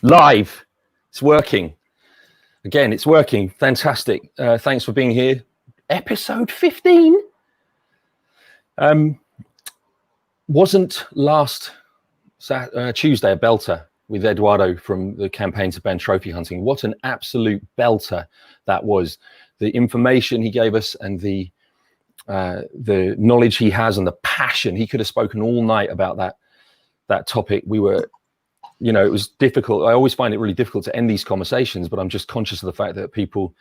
Live. It's working. Again, it's working. Fantastic. Thanks for being here. Episode 15. Wasn't last Tuesday a belter with Eduardo from the campaign to ban trophy hunting? What an absolute belter that was. The information he gave us and the knowledge he has and the passion. He could have spoken all night about that topic. We were, it was difficult. I always find it really difficult to end these conversations, but I'm just conscious of the fact that people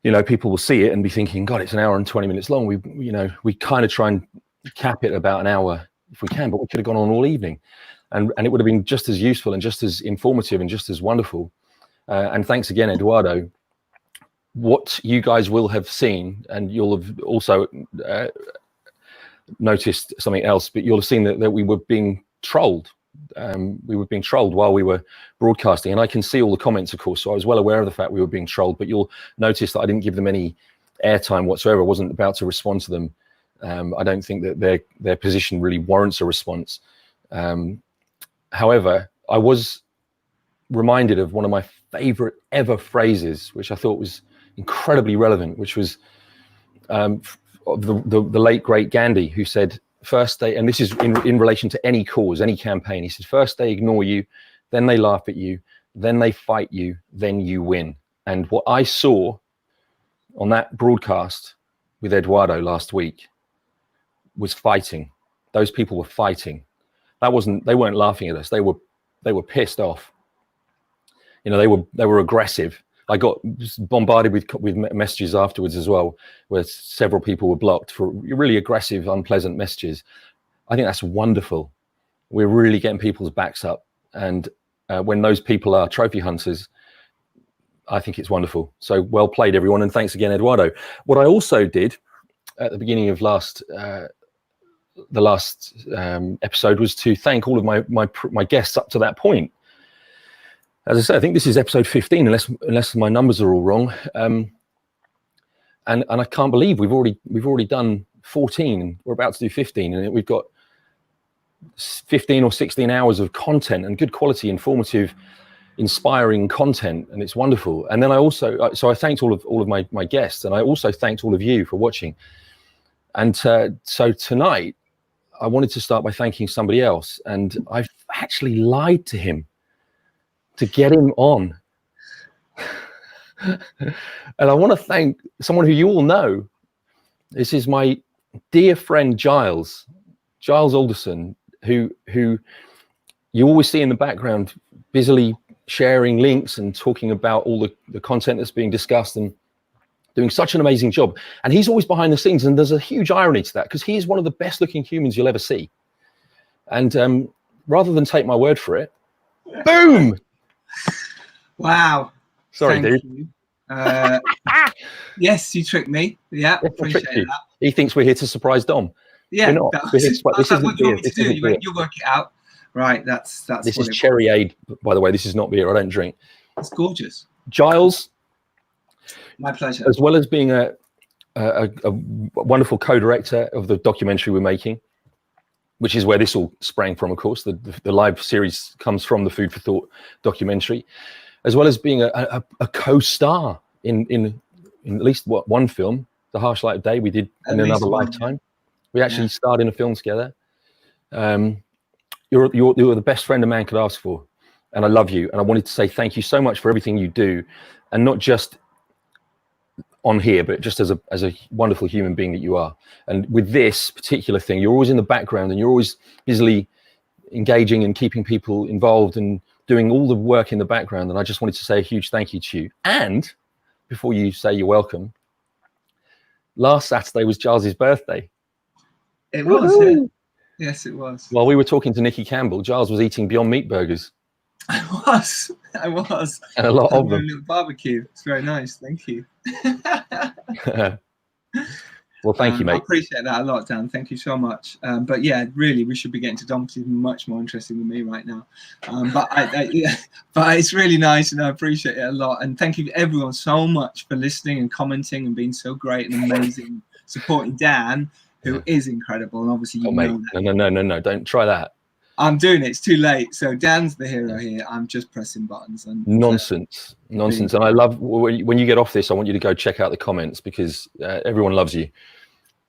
will see it and be thinking, God, it's an hour and 20 minutes long. We kind of try and cap it about an hour if we can, but we could have gone on all evening, and it would have been just as useful and just as informative and just as wonderful. And thanks again, Eduardo. What you guys will have seen, and you'll have also noticed something else, but you'll have seen that we were being trolled. We were being trolled while we were broadcasting, and I can see all the comments, of course, so I was well aware of the fact we were being trolled, but you'll notice that I didn't give them any airtime whatsoever. I wasn't about to respond to them. I don't think that their position really warrants a response. However, I was reminded of one of my favorite ever phrases, which I thought was incredibly relevant, which was of the late great Gandhi, who said, first they, and this is in relation to any cause, any campaign, he said, first they ignore you, then they laugh at you, then they fight you, then you win. And what I saw on that broadcast with Eduardo last week was fighting. Those people were fighting. They weren't laughing at us. They were pissed off. They were aggressive. I got bombarded with messages afterwards as well, where several people were blocked for really aggressive, unpleasant messages. I think that's wonderful. We're really getting people's backs up. And when those people are trophy hunters, I think it's wonderful. So well played, everyone. And thanks again, Eduardo. What I also did at the beginning of the last episode was to thank all of my guests up to that point. As I said, I think this is episode 15, unless my numbers are all wrong. And I can't believe we've already done 14. We're about to do 15, and we've got 15 or 16 hours of content and good quality, informative, inspiring content, and it's wonderful. And then I thanked all of my guests, and I also thanked all of you for watching. And so tonight, I wanted to start by thanking somebody else, and I've actually lied to him to get him on. And I want to thank someone who you all know. This is my dear friend Giles Alderson, who you always see in the background busily sharing links and talking about all the content that's being discussed and doing such an amazing job. And he's always behind the scenes, and there's a huge irony to that, because he is one of the best looking humans you'll ever see. And rather than take my word for it, boom! Wow. Sorry, Thank dude. You. Yes, you tricked me. Yeah, appreciate that. He thinks we're here to surprise Dom. Yeah. We're not. What do you want me to do? You work it out. Right, that's This is Cherryade, by the way. This is not beer. I don't drink. It's gorgeous. Giles. My pleasure. As well as being a wonderful co-director of the documentary we're making, which is where this all sprang from, of course. The live series comes from the Food for Thought documentary, as well as being a co-star in at least one film, The Harsh Light of Day, we did in another lifetime. We actually starred in a film together. You're the best friend a man could ask for, and I love you. And I wanted to say thank you so much for everything you do, and not just on here, but just as a wonderful human being that you are. And with this particular thing, you're always in the background, and you're always busily engaging and keeping people involved and doing all the work in the background. And I just wanted to say a huge thank you to you. And before you say you're welcome, last Saturday was Giles's birthday. It was, yeah. Yes, it was. While we were talking to Nikki Campbell, Giles was eating Beyond Meat burgers. I was. And a lot of them. A little barbecue. It's very nice. Thank you. Well, thank you, mate. I appreciate that a lot, Dan. Thank you so much. But yeah, really, we should be getting to Dom, because he's much more interesting than me right now. But it's really nice, and I appreciate it a lot. And thank you everyone so much for listening and commenting and being so great and amazing, supporting Dan, who is incredible. And obviously, you know that. No, don't try that. I'm doing it. It's too late. So Dan's the hero here. I'm just pressing buttons. And Nonsense. And I love when you get off this. I want you to go check out the comments because everyone loves you.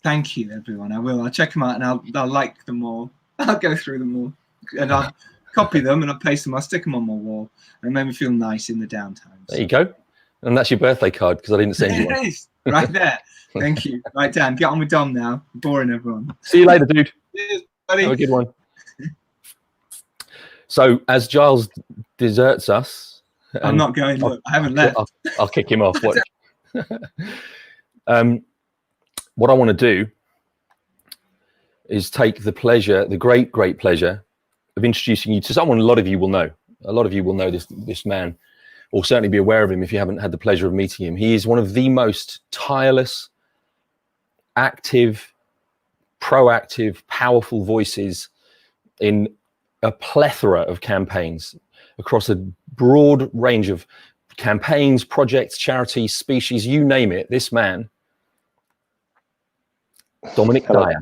Thank you, everyone. I will. I'll check them out and I'll like them all. I'll go through them all and I'll copy them and I'll paste them. I'll stick them on my wall and it made me feel nice in the downtime. There you go. And that's your birthday card because I didn't send you one. Right there. Thank you. Right, Dan, get on with Dom now. Boring everyone. See you later, dude. Cheers, buddy. Have a good one. So as Giles deserts us, I'm not going. Look, I haven't left. I'll kick him off. Watch. What I want to do is take the pleasure, the great pleasure of introducing you to someone a lot of you will know. A lot of you will know this man, or certainly be aware of him if you haven't had the pleasure of meeting him. He is one of the most tireless, active, proactive, powerful voices in a plethora of campaigns across a broad range of campaigns, projects, charities, species, you name it. This man, Dominic Dyer,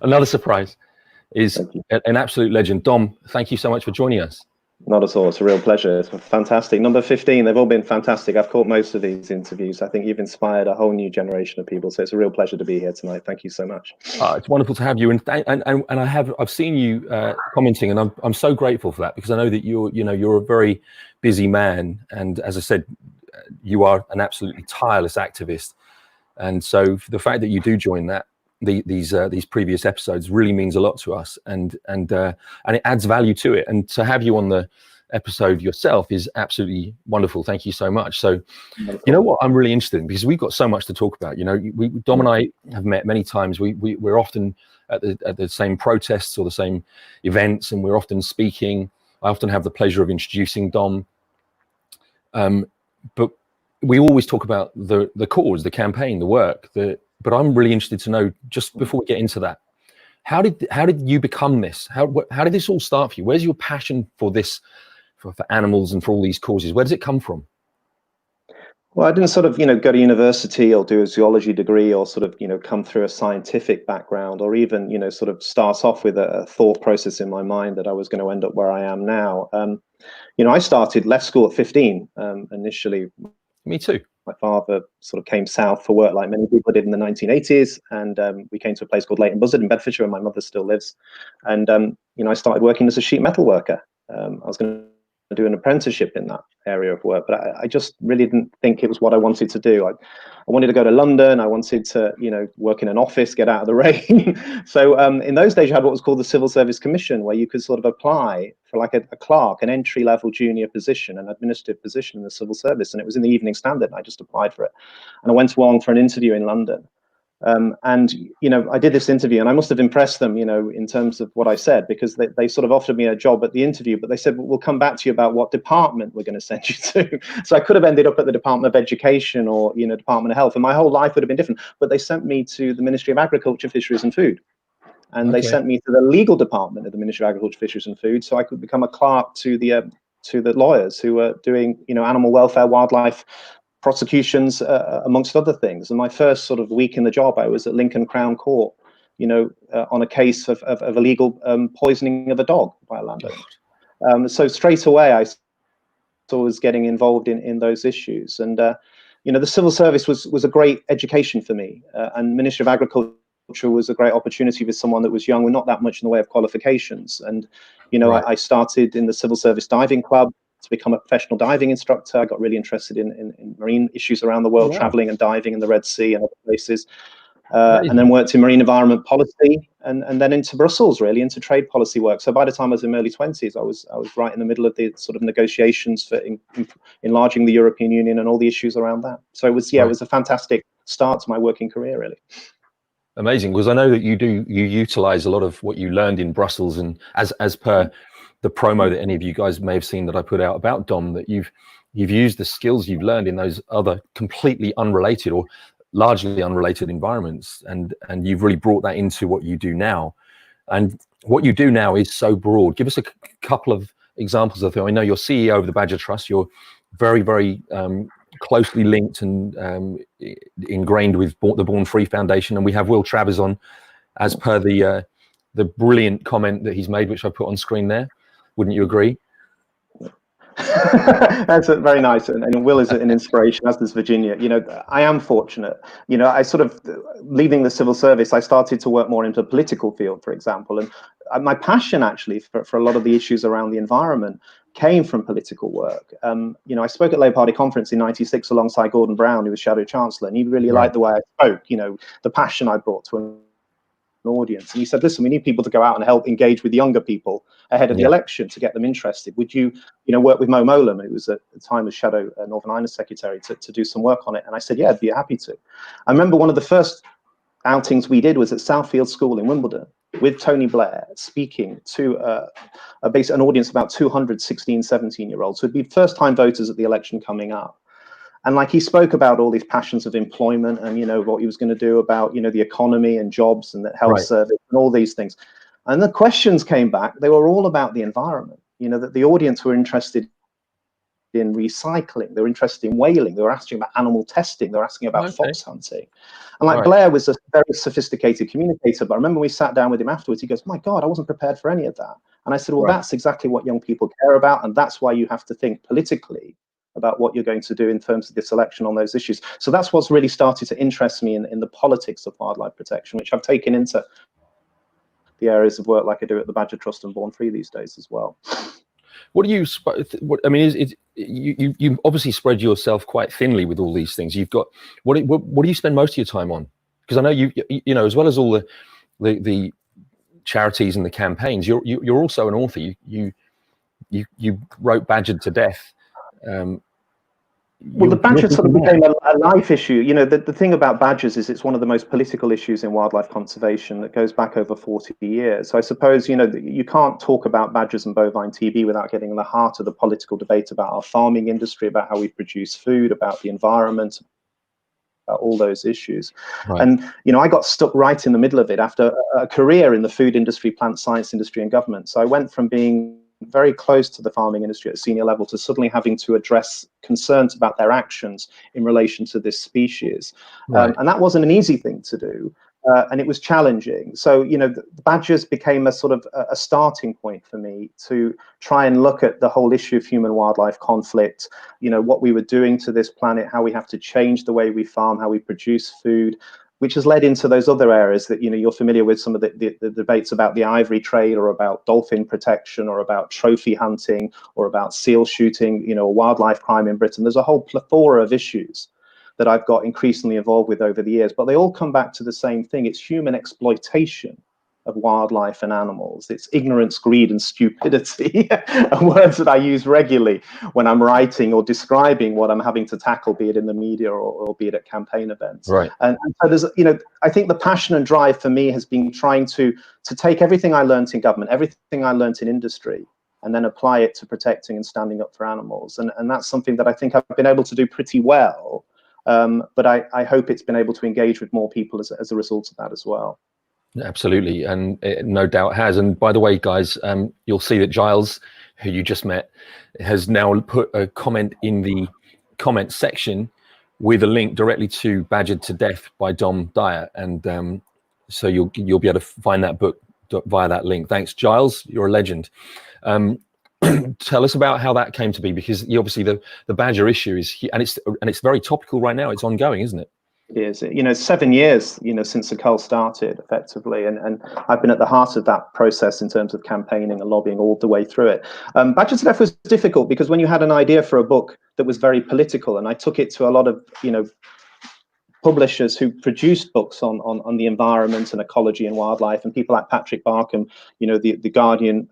another surprise, is an absolute legend. Dom, thank you so much for joining us. Not at all. It's a real pleasure. It's fantastic. Number 15, they've all been fantastic. I've caught most of these interviews. I think you've inspired a whole new generation of people. So it's a real pleasure to be here tonight. Thank you so much. It's wonderful to have you. And I've seen you commenting, and I'm so grateful for that because I know that you're a very busy man. And as I said, you are an absolutely tireless activist. And so the fact that you do join that, these previous episodes really means a lot to us, and it adds value to it. And to have you on the episode yourself is absolutely wonderful. Thank you so much. So, you know what I'm really interested in, because we've got so much to talk about. You know, Dom and I have met many times. We're often at the same protests or the same events, and we're often speaking. I often have the pleasure of introducing Dom, but we always talk about the cause, the campaign, the work, but I'm really interested to know, just before we get into that, how did you become this? How did this all start for you? Where's your passion for this, for animals and for all these causes? Where does it come from? Well, I didn't sort of, go to university or do a zoology degree or sort of, come through a scientific background, or even, sort of start off with a thought process in my mind that I was going to end up where I am now. I left school at 15 initially. Me too. My father sort of came south for work like many people did in the 1980s. And we came to a place called Leighton Buzzard in Bedfordshire, where my mother still lives. And, I started working as a sheet metal worker. I was going to do an apprenticeship in that area of work, but I just really didn't think it was what I wanted to do. I wanted to go to London. I wanted to, work in an office, get out of the rain. So in those days, you had what was called the Civil Service Commission, where you could sort of apply for like a clerk, an entry-level junior position, an administrative position in the civil service. And it was in the Evening Standard, and I just applied for it. And I went along for an interview in London. I did this interview, and I must have impressed them, in terms of what I said, because they sort of offered me a job at the interview, but they said, we'll come back to you about what department we're going to send you to. So I could have ended up at the Department of Education or, Department of Health, and my whole life would have been different. But they sent me to the Ministry of Agriculture, Fisheries and Food. And they sent me to the legal department of the Ministry of Agriculture, Fisheries and Food, so I could become a clerk to the lawyers who were doing, animal welfare, wildlife prosecutions, amongst other things. And my first sort of week in the job, I was at Lincoln Crown Court, on a case of illegal poisoning of a dog by a landowner. So straight away, I was getting involved in those issues. And, the civil service was a great education for me. And Ministry of Agriculture was a great opportunity for someone that was young with not that much in the way of qualifications. And, right. I started in the Civil Service Diving Club to become a professional diving instructor. I got really interested in marine issues around the world, traveling and diving in the Red Sea and other places. And then worked in marine environment policy, and then into Brussels, really, into trade policy work. So by the time I was in my early 20s, I was right in the middle of the sort of negotiations for enlarging the European Union and all the issues around that. So it was, it was a fantastic start to my working career, really. Amazing, because I know that you utilize a lot of what you learned in Brussels, and as per the promo that any of you guys may have seen that I put out about Dom, that you've used the skills you've learned in those other completely unrelated or largely unrelated environments, and you've really brought that into what you do now. And what you do now is so broad. Give us a couple of examples of it. I know you're CEO of the Badger Trust. You're very, very closely linked and ingrained with the Born Free Foundation, and we have Will Travers on as per the the brilliant comment that he's made, which I put on screen there. Wouldn't you agree? That's very nice, and Will is an inspiration, as does Virginia. You know, I am fortunate. You know, I sort of, leaving the civil service, I started to work more into the political field, for example, and my passion actually for a lot of the issues around the environment came from political work. You know, I spoke at Labour Party conference in '96 alongside Gordon Brown, who was Shadow Chancellor, and he really liked the way I spoke. You know, the passion I brought to an audience, and he said, listen, we need people to go out and help engage with younger people ahead of the election to get them interested. Would you work with Mo Molam, who was at the time as Shadow Northern Ireland Secretary, to do some work on it? And I said, yeah, I'd be happy to. I remember one of the first outings we did was at Southfield School in Wimbledon with Tony Blair, speaking to an audience of about 200 16, 17-year-olds who would be first-time voters at the election coming up. And like, he spoke about all these passions of employment and, you know, what he was going to do about, you know, the economy and jobs and the health service and all these things. And the questions came back. They were all about the environment. You know, that the audience were interested in recycling. They were interested in whaling. They were asking about animal testing. They were asking about fox hunting. And like, Blair was a very sophisticated communicator. But I remember we sat down with him afterwards. He goes, my God, I wasn't prepared for any of that. And I said, well, that's exactly what young people care about. And that's why you have to think politically about what you're going to do in terms of this election on those issues. So that's what's really started to interest me in the politics of wildlife protection, which I've taken into the areas of work like I do at the Badger Trust and Born Free these days as well. What do you, I mean, you obviously spread yourself quite thinly with all these things. You've got, what do you spend most of your time on? Because I know you know, as well as all the charities and the campaigns, you're also an author. You wrote Badgered to Death. Well, the badgers sort of became a life issue. You know, the thing about badgers is it's one of the most political issues in wildlife conservation that goes back over 40 years. So I suppose, you know, you can't talk about badgers and bovine TB without getting in the heart of the political debate about our farming industry, about how we produce food, about the environment, about all those issues. And, you know, I got stuck right in the middle of it after a career in the food industry, plant science industry and government. So I went from being very close to the farming industry at senior level to suddenly having to address concerns about their actions in relation to this species. And that wasn't an easy thing to do. And it was challenging. So, you know, the badgers became a sort of a starting point for me to try and look at the whole issue of human wildlife conflict, you know, what we were doing to this planet, how we have to change the way we farm, how we produce food, which has led into those other areas that, you know, you're familiar with, some of the debates about the ivory trade or about dolphin protection or about trophy hunting or about seal shooting, you know, wildlife crime in Britain. There's a whole plethora of issues that I've got increasingly involved with over the years, but they all come back to the same thing. It's human exploitation of wildlife and animals. It's ignorance, greed, and stupidity, words that I use regularly when I'm writing or describing what I'm having to tackle, be it in the media or be it at campaign events. And so there's, you know, I think the passion and drive for me has been trying to take everything I learned in government, everything I learned in industry, and then apply it to protecting and standing up for animals. And that's something that I think I've been able to do pretty well. But I hope it's been able to engage with more people as a result of that as well. Absolutely, and it no doubt has. And by the way, guys, you'll see that Giles, who you just met, has now put a comment in the comment section with a link directly to Badgered to Death by Dom Dyer, and so you'll be able to find that book via that link. Thanks, Giles. You're a legend. Tell us about how that came to be, because obviously the badger issue is, and it's very topical right now. It's ongoing, isn't it? It is. You know, 7 years, you know, since the cull started effectively, and I've been at the heart of that process in terms of campaigning and lobbying all the way through it. Badger to Death was difficult because when you had an idea for a book that was very political, and I took it to a lot of, you know, publishers who produced books on the environment and ecology and wildlife, and people like Patrick Barkham, you know, the Guardian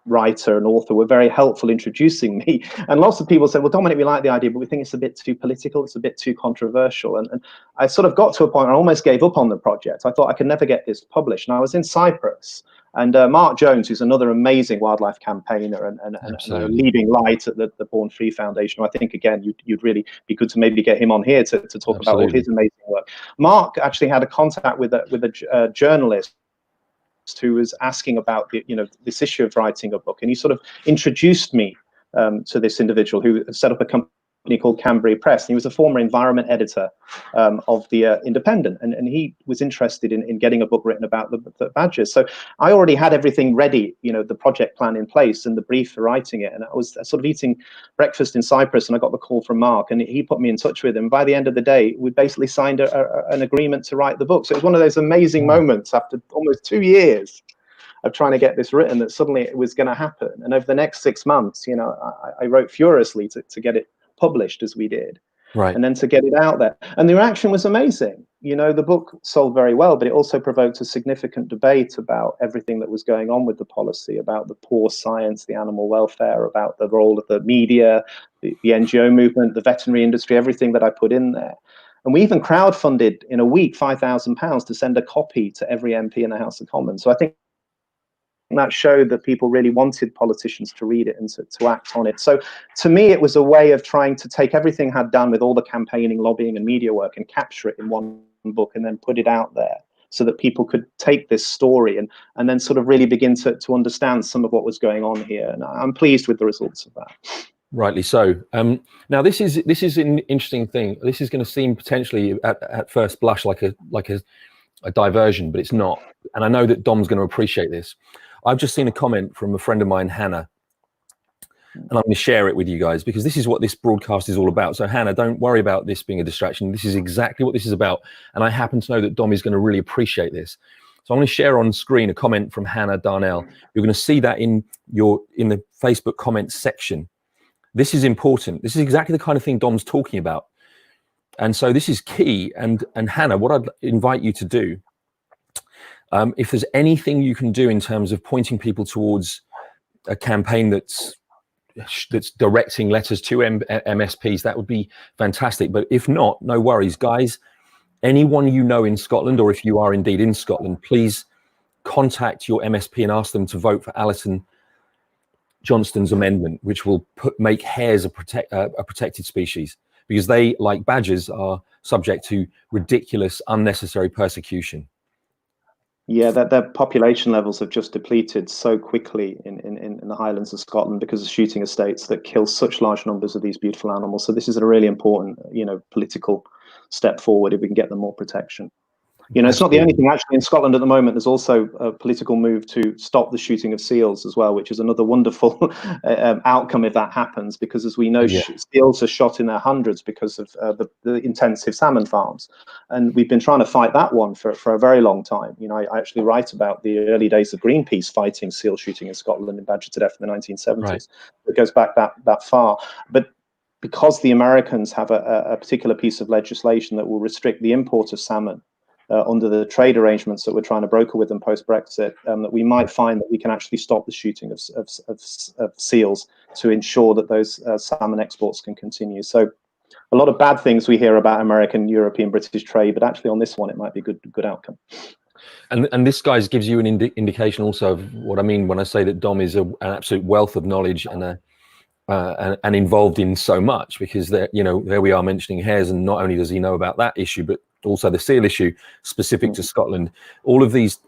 writer and author, were very helpful introducing me. And lots of people said, well, Dominic, we like the idea, but we think it's a bit too political, it's a bit too controversial. And I sort of got to a point where I almost gave up on the project. I thought I could never get this published. And I was in Cyprus, and Mark Jones, who's another amazing wildlife campaigner and a leading light at the Born Free Foundation, I think, again, you'd really be good to maybe get him on here to talk about all his amazing work. Mark actually had a contact with a journalist who was asking about this issue of writing a book, and he sort of introduced me to this individual who set up a company called Canberra Press, and he was a former environment editor of the Independent, and he was interested in getting a book written about the badgers. So I already had everything ready, the project plan in place and the brief for writing it, and I was sort of eating breakfast in Cyprus, and I got the call from Mark, and he put me in touch with him. By the end of the day, we basically signed an agreement to write the book. So it was one of those amazing moments after almost 2 years of trying to get this written, that suddenly it was going to happen. And over the next 6 months, I wrote furiously to get it published as we did, right, and then to get it out there. And the reaction was amazing. The book sold very well, but it also provoked a significant debate about everything that was going on with the policy, about the poor science, the animal welfare, about the role of the media, the NGO movement, the veterinary industry, everything that I put in there. And we even crowdfunded in a week £5,000 to send a copy to every MP in the House of Commons. So I think that showed that people really wanted politicians to read it and to act on it. So to me, it was a way of trying to take everything I'd done with all the campaigning, lobbying and media work and capture it in one book and then put it out there so that people could take this story and then sort of really begin to understand some of what was going on here. And I'm pleased with the results of that. Rightly so. Now this is an interesting thing. This is going to seem potentially at first blush like a diversion, but it's not. And I know that Dom's going to appreciate this. I've just seen a comment from a friend of mine, Hannah, and I'm going to share it with you guys because this is what this broadcast is all about. So Hannah, don't worry about this being a distraction. This is exactly what this is about. And I happen to know that Dom is going to really appreciate this. So I'm going to share on screen a comment from Hannah Darnell. You're going to see that in the Facebook comments section. This is important. This is exactly the kind of thing Dom's talking about. And so this is key. And Hannah, what I'd invite you to do, if there's anything you can do in terms of pointing people towards a campaign that's directing letters to MSPs, that would be fantastic. But if not, no worries, guys. Anyone you know in Scotland, or if you are indeed in Scotland, please contact your MSP and ask them to vote for Alison Johnston's amendment, which will make hares a protected species, because they, like badgers, are subject to ridiculous, unnecessary persecution. Yeah, their population levels have just depleted so quickly in the Highlands of Scotland because of shooting estates that kill such large numbers of these beautiful animals. So this is a really important, political step forward if we can get them more protection. It's not the only thing actually in Scotland at the moment. There's also a political move to stop the shooting of seals as well, which is another wonderful outcome if that happens, because as we know, seals are shot in their hundreds because of the intensive salmon farms. And we've been trying to fight that one for a very long time. I actually write about the early days of Greenpeace fighting seal shooting in Scotland and Badger to death in the 1970s. Right. It goes back that far. But because the Americans have a particular piece of legislation that will restrict the import of salmon under the trade arrangements that we're trying to broker with them post-Brexit, that we might find that we can actually stop the shooting of seals to ensure that those salmon exports can continue. So a lot of bad things we hear about American, European, British trade, but actually on this one, it might be a good outcome. And this, guys, gives you an indication also of what I mean when I say that Dom is an absolute wealth of knowledge and involved in so much, because there we are mentioning hares, and not only does he know about that issue, but also the seal issue specific to Scotland. All of these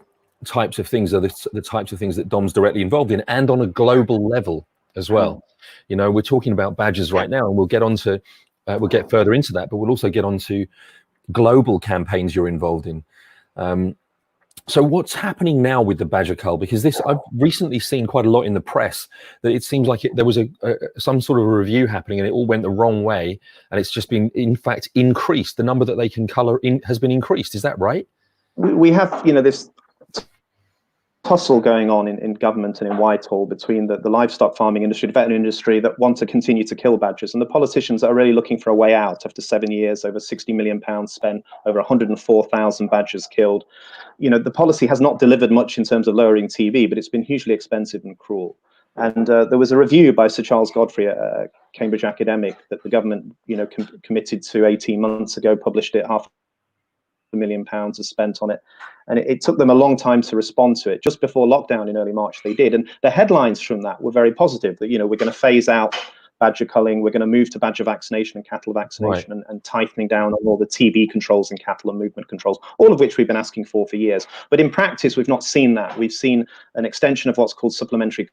types of things are the types of things that Dom's directly involved in, and on a global level as well. We're talking about badgers right now, and we'll get further into that, but we'll also get onto global campaigns you're involved in. So what's happening now with the Badger Cull? Because I've recently seen quite a lot in the press that it seems like there was some sort of a review happening and it all went the wrong way, and it's just been, in fact, increased. The number that they can cull has been increased. Is that right? We have, this tussle going on in government and in Whitehall between the livestock farming industry, the veterinary industry, that want to continue to kill badgers, and the politicians that are really looking for a way out after 7 years, over £60 million spent, over 104,000 badgers killed. The policy has not delivered much in terms of lowering TV, but it's been hugely expensive and cruel. And there was a review by Sir Charles Godfrey, a Cambridge academic, that the government, committed to 18 months ago, published it. £500 million is spent on it, and it took them a long time to respond to it. Just before lockdown in early March, they did, and the headlines from that were very positive. That we're going to phase out badger culling, we're going to move to badger vaccination and cattle vaccination, right, and tightening down on all the TB controls in cattle and movement controls, all of which we've been asking for years. But in practice, we've not seen that. We've seen an extension of what's called supplementary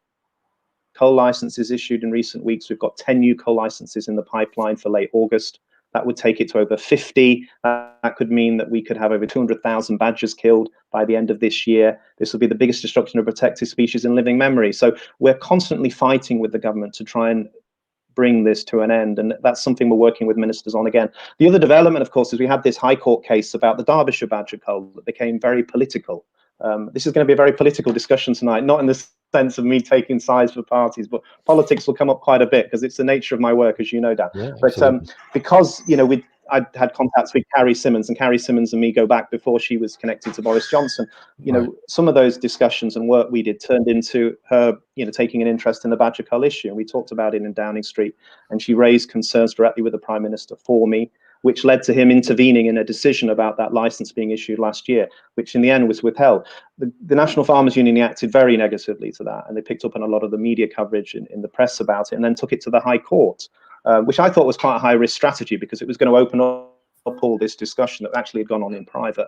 cull licenses issued in recent weeks. We've got 10 new cull licenses in the pipeline for late August. That would take it to over 50. That could mean that we could have over 200,000 badgers killed by the end of this year. This will be the biggest destruction of protected species in living memory. So we're constantly fighting with the government to try and bring this to an end, and that's something we're working with ministers on again. The other development, of course, is we had this High Court case about the Derbyshire Badger Cull that became very political. This is going to be a very political discussion tonight, not in the sense of me taking sides for parties, but politics will come up quite a bit because it's the nature of my work, as you know, Dan. Yeah, but because, you know, I'd had contacts with Carrie Symonds, and Carrie Symonds and me go back before she was connected to Boris Johnson. You know, some of those discussions and work we did turned into her, you know, taking an interest in the Badger Cull issue. And we talked about it in Downing Street, and she raised concerns directly with the Prime Minister for me, which led to him intervening in a decision about that license being issued last year, which in the end was withheld. The National Farmers Union reacted very negatively to that, and they picked up on a lot of the media coverage in the press about it, and then took it to the High Court. Which I thought was quite a high-risk strategy because it was going to open up all this discussion that actually had gone on in private.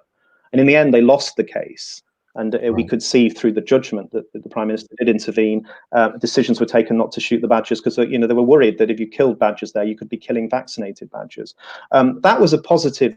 And in the end, they lost the case. And we could see through the judgment that the Prime Minister did intervene. Decisions were taken not to shoot the badgers because, you know, they were worried that if you killed badgers there, you could be killing vaccinated badgers. That was a positive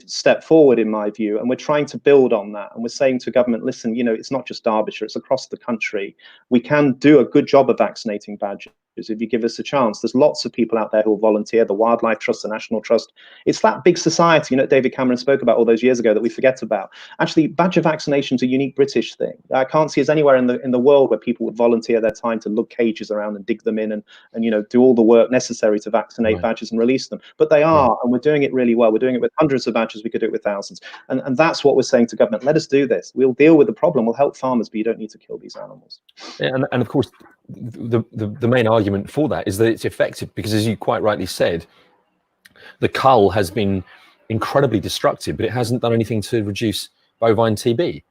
step forward in my view, and we're trying to build on that, and we're saying to government, listen, you know, it's not just Derbyshire, it's across the country. We can do a good job of vaccinating badgers if you give us a chance. There's lots of people out there who will volunteer, the Wildlife Trust, the National Trust. It's that big society, you know, David Cameron spoke about all those years ago that we forget about. Actually, badger vaccination's a unique British thing. I can't see us anywhere in the world where people would volunteer their time to lug cages around and dig them in and you know, do all the work necessary to vaccinate badgers and release them. But they are, and we're doing it really well. We're doing it with hundreds of badgers. We could do it with thousands. And that's what we're saying to government. Let us do this. We'll deal with the problem. We'll help farmers, but you don't need to kill these animals. And of course, the main argument for that is that it's effective because, as you quite rightly said, the cull has been incredibly destructive, but it hasn't done anything to reduce bovine TB.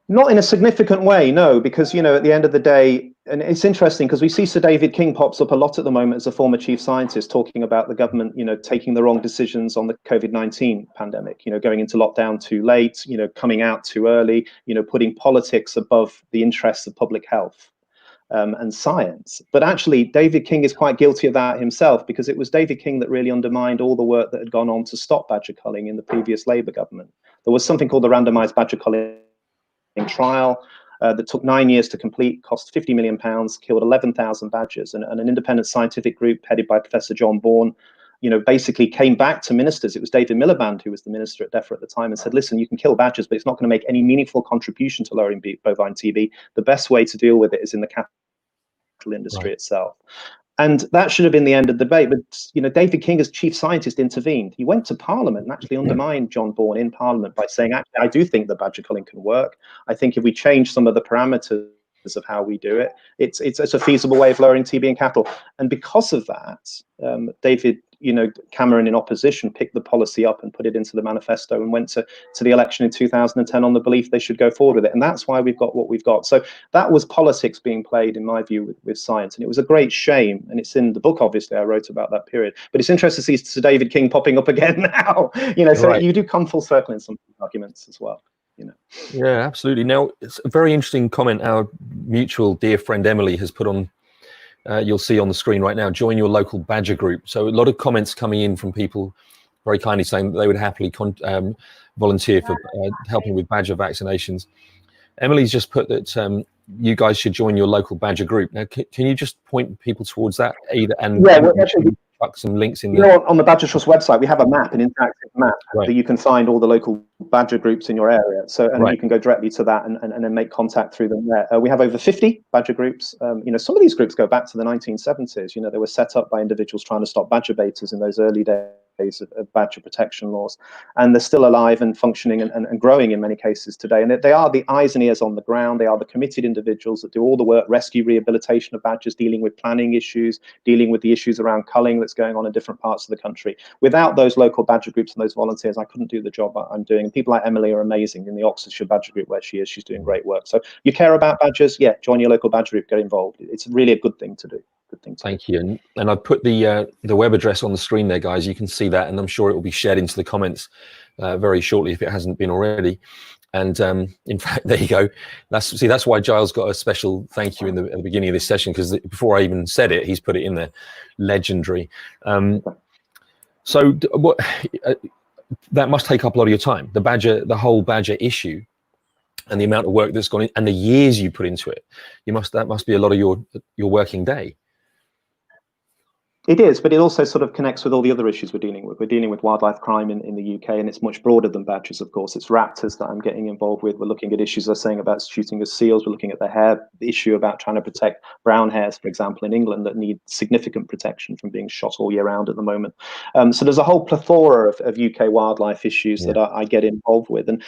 Not in a significant way, no, because, you know, at the end of the day, and it's interesting because we see Sir David King pops up a lot at the moment as a former chief scientist talking about the government, you know, taking the wrong decisions on the COVID-19 pandemic, you know, going into lockdown too late, you know, coming out too early, you know, putting politics above the interests of public health. And science. But actually, David King is quite guilty of that himself, because it was David King that really undermined all the work that had gone on to stop badger culling in the previous Labour government. There was something called the randomised badger culling trial that took 9 years to complete, cost £50 million, killed 11,000 badgers, and an independent scientific group headed by Professor John Bourne, you know, basically came back to ministers. It was David Miliband who was the minister at DEFRA at the time, and said, listen, you can kill badgers, but it's not going to make any meaningful contribution to lowering bovine TB. The best way to deal with it is in the cattle industry itself. And that should have been the end of the debate. But, you know, David King, as chief scientist, intervened. He went to Parliament and actually undermined John Bourne in Parliament by saying, actually, I do think that badger culling can work. I think if we change some of the parameters of how we do it, it's a feasible way of lowering TB in cattle. And because of that, David, you know, Cameron in opposition picked the policy up and put it into the manifesto and went to the election in 2010 on the belief they should go forward with it. And that's why we've got what we've got. So that was politics being played, in my view, with science. And it was a great shame. And it's in the book, obviously, I wrote about that period. But it's interesting to see Sir David King popping up again now. You know, so you do come full circle in some arguments as well. You know. Yeah, absolutely. Now, it's a very interesting comment our mutual dear friend Emily has put on. You'll see on the screen right now, join your local badger group. So a lot of comments coming in from people very kindly saying that they would happily volunteer for helping with badger vaccinations. Emily's just put that you guys should join your local badger group. Now, can you just point people towards that either? And actually, chuck some links in there. You know, on the Badger Trust website, we have a map, an interactive map that you can find all the local badger groups in your area. So, and you can go directly to that and then make contact through them there. We have over 50 badger groups. You know, some of these groups go back to the 1970s. You know, they were set up by individuals trying to stop badger baiters in those early days of badger protection laws, and they're still alive and functioning and growing in many cases today. And they are the eyes and ears on the ground. They are the committed individuals that do all the work, rescue, rehabilitation of badgers, dealing with planning issues, dealing with the issues around culling that's going on in different parts of the country. Without those local badger groups and those volunteers, I couldn't do the job I'm doing. And people like Emily are amazing in the Oxfordshire Badger Group where she is. She's doing great work. So you care about badgers? Yeah, join your local badger group, get involved. It's really a good thing to do. Thank you. And I've put the web address on the screen there, guys. You can see that, and I'm sure it will be shared into the comments very shortly if it hasn't been already. And in fact, there you go. That's why Giles got a special thank you at the beginning of this session, because before I even said it, he's put it in there. Legendary. So what? That must take up a lot of your time. The whole badger issue, and the amount of work that's gone in, and the years you put into it. That must be a lot of your working day. It is, but it also sort of connects with all the other issues we're dealing with. We're dealing with wildlife crime in the UK, and it's much broader than badgers, of course. It's raptors that I'm getting involved with. We're looking at issues, I was saying, about shooting of seals. We're looking at the issue about trying to protect brown hares, for example, in England, that need significant protection from being shot all year round at the moment. So there's a whole plethora of UK wildlife issues that I get involved with. And,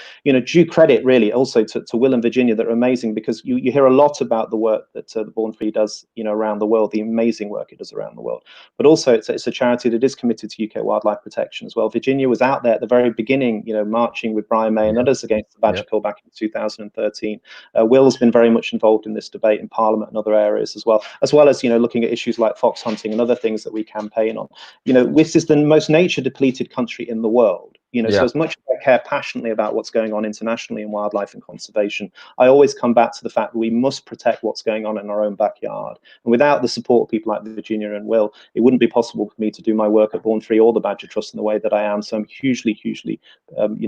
due credit really also to Will and Virginia, that are amazing, because you hear a lot about the work that the Born Free does, around the world, the amazing work it does around the world. But also it's a charity that is committed to UK wildlife protection as well. Virginia was out there at the very beginning, marching with Brian May and others against the Badger Cull back in 2013. Will's been very much involved in this debate in Parliament and other areas as well as looking at issues like fox hunting and other things that we campaign on. This is the most nature depleted country in the world. So as much as I care passionately about what's going on internationally in wildlife and conservation, I always come back to the fact that we must protect what's going on in our own backyard. And without the support of people like Virginia and Will, it wouldn't be possible for me to do my work at Born Free or the Badger Trust in the way that I am. So I'm hugely,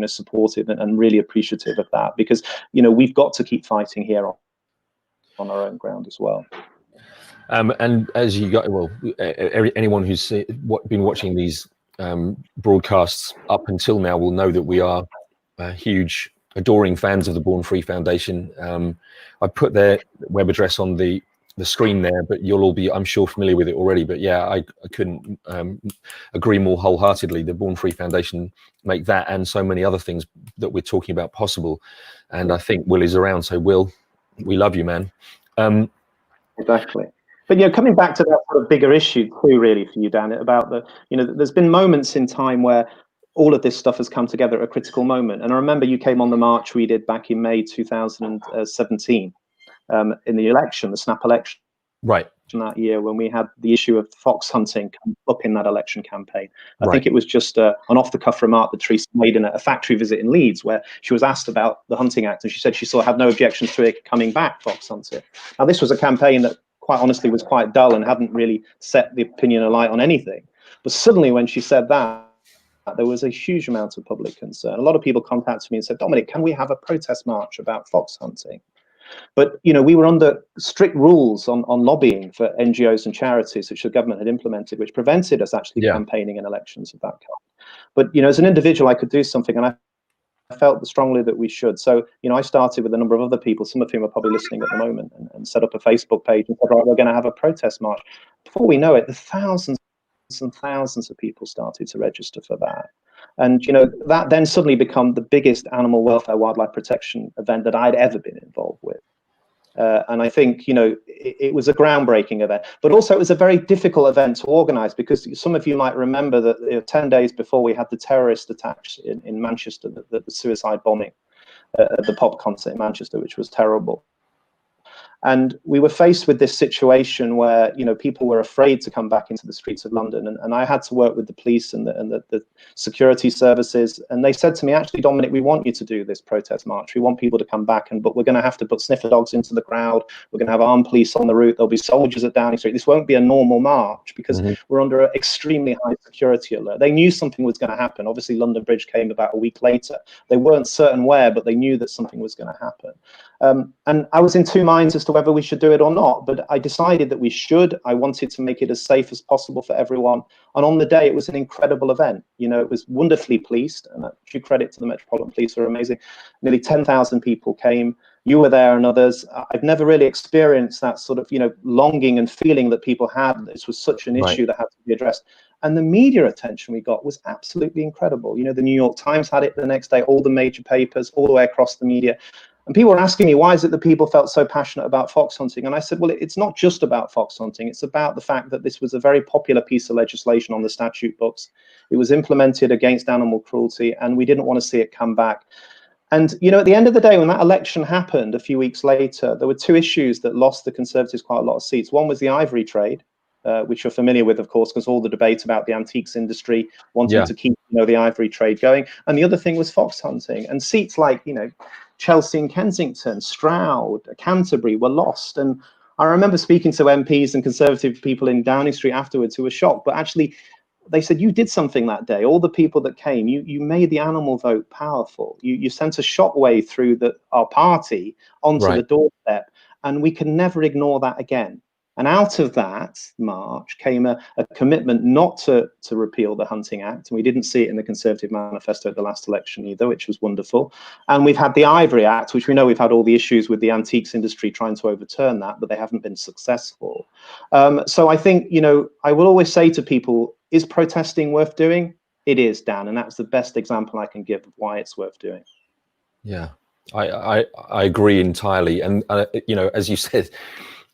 supportive and really appreciative of that, because, we've got to keep fighting here on our own ground as well. And as you got, anyone who's been watching these broadcasts up until now will know that we are huge, adoring fans of the Born Free Foundation. I put their web address on the screen there, but you'll all be, I'm sure, familiar with it already. But yeah, I couldn't agree more wholeheartedly. The Born Free Foundation make that and so many other things that we're talking about possible. And I think Will is around. So Will, we love you, man. Exactly. But coming back to that sort of bigger issue too, really, for you, Dan, about there's been moments in time where all of this stuff has come together at a critical moment. And I remember you came on the march we did back in May 2017 in the election, the snap election. Right. That year, when we had the issue of fox hunting come up in that election campaign. I think it was just an off-the-cuff remark that Teresa made in a factory visit in Leeds, where she was asked about the Hunting Act, and she said she had no objections to it coming back, fox hunting. Now, this was a campaign that, quite honestly, was quite dull and hadn't really set the opinion alight on anything. But suddenly, when she said that, there was a huge amount of public concern. A lot of people contacted me and said, Dominic, can we have a protest march about fox hunting? But, we were under strict rules on lobbying for NGOs and charities, which the government had implemented, which prevented us actually campaigning in elections of that kind. But, as an individual, I could do something, and I felt strongly that we should. So, I started with a number of other people, some of whom are probably listening at the moment, and set up a Facebook page and said, right, we're going to have a protest march. Before we know it, the thousands and thousands of people started to register for that. And, that then suddenly became the biggest animal welfare, wildlife protection event that I'd ever been involved with. And I think, it was a groundbreaking event, but also it was a very difficult event to organize, because some of you might remember that 10 days before we had the terrorist attacks in Manchester, the suicide bombing at the pop concert in Manchester, which was terrible. And we were faced with this situation where, people were afraid to come back into the streets of London. And I had to work with the police and the security services. And they said to me, actually, Dominic, we want you to do this protest march. We want people to come back, but we're going to have to put sniffer dogs into the crowd. We're going to have armed police on the route. There'll be soldiers at Downing Street. This won't be a normal march, because we're under an extremely high security alert. They knew something was going to happen. Obviously, London Bridge came about a week later. They weren't certain where, but they knew that something was going to happen. And I was in two minds as to whether we should do it or not, but I decided that we should. I wanted to make it as safe as possible for everyone. And on the day, it was an incredible event. It was wonderfully policed, and due credit to the Metropolitan Police, were amazing. Nearly 10,000 people came. You were there and others. I've never really experienced that sort of, longing and feeling that people had. This was such an issue that had to be addressed. And the media attention we got was absolutely incredible. The New York Times had it the next day, all the major papers, all the way across the media. And people were asking me, why is it that people felt so passionate about fox hunting? And I said, well, it's not just about fox hunting. It's about the fact that this was a very popular piece of legislation on the statute books. It was implemented against animal cruelty, and we didn't want to see it come back. And, at the end of the day, when that election happened a few weeks later, there were two issues that lost the Conservatives quite a lot of seats. One was the ivory trade, which you're familiar with, of course, because all the debate about the antiques industry wanting to keep, the ivory trade going. And the other thing was fox hunting. And seats like, Chelsea and Kensington, Stroud, Canterbury were lost. And I remember speaking to MPs and Conservative people in Downing Street afterwards who were shocked, but actually they said, you did something that day. All the people that came, you made the animal vote powerful. You sent a shockwave through our party onto the doorstep, and we can never ignore that again. And out of that march came a commitment not to repeal the Hunting Act. And we didn't see it in the Conservative manifesto at the last election either, which was wonderful. And we've had the Ivory Act, which we know we've had all the issues with the antiques industry trying to overturn that, but they haven't been successful. So I think, you know, I will always say to people, is protesting worth doing? It is, Dan. And that's the best example I can give of why it's worth doing. Yeah, I agree entirely. And, you know, as you said,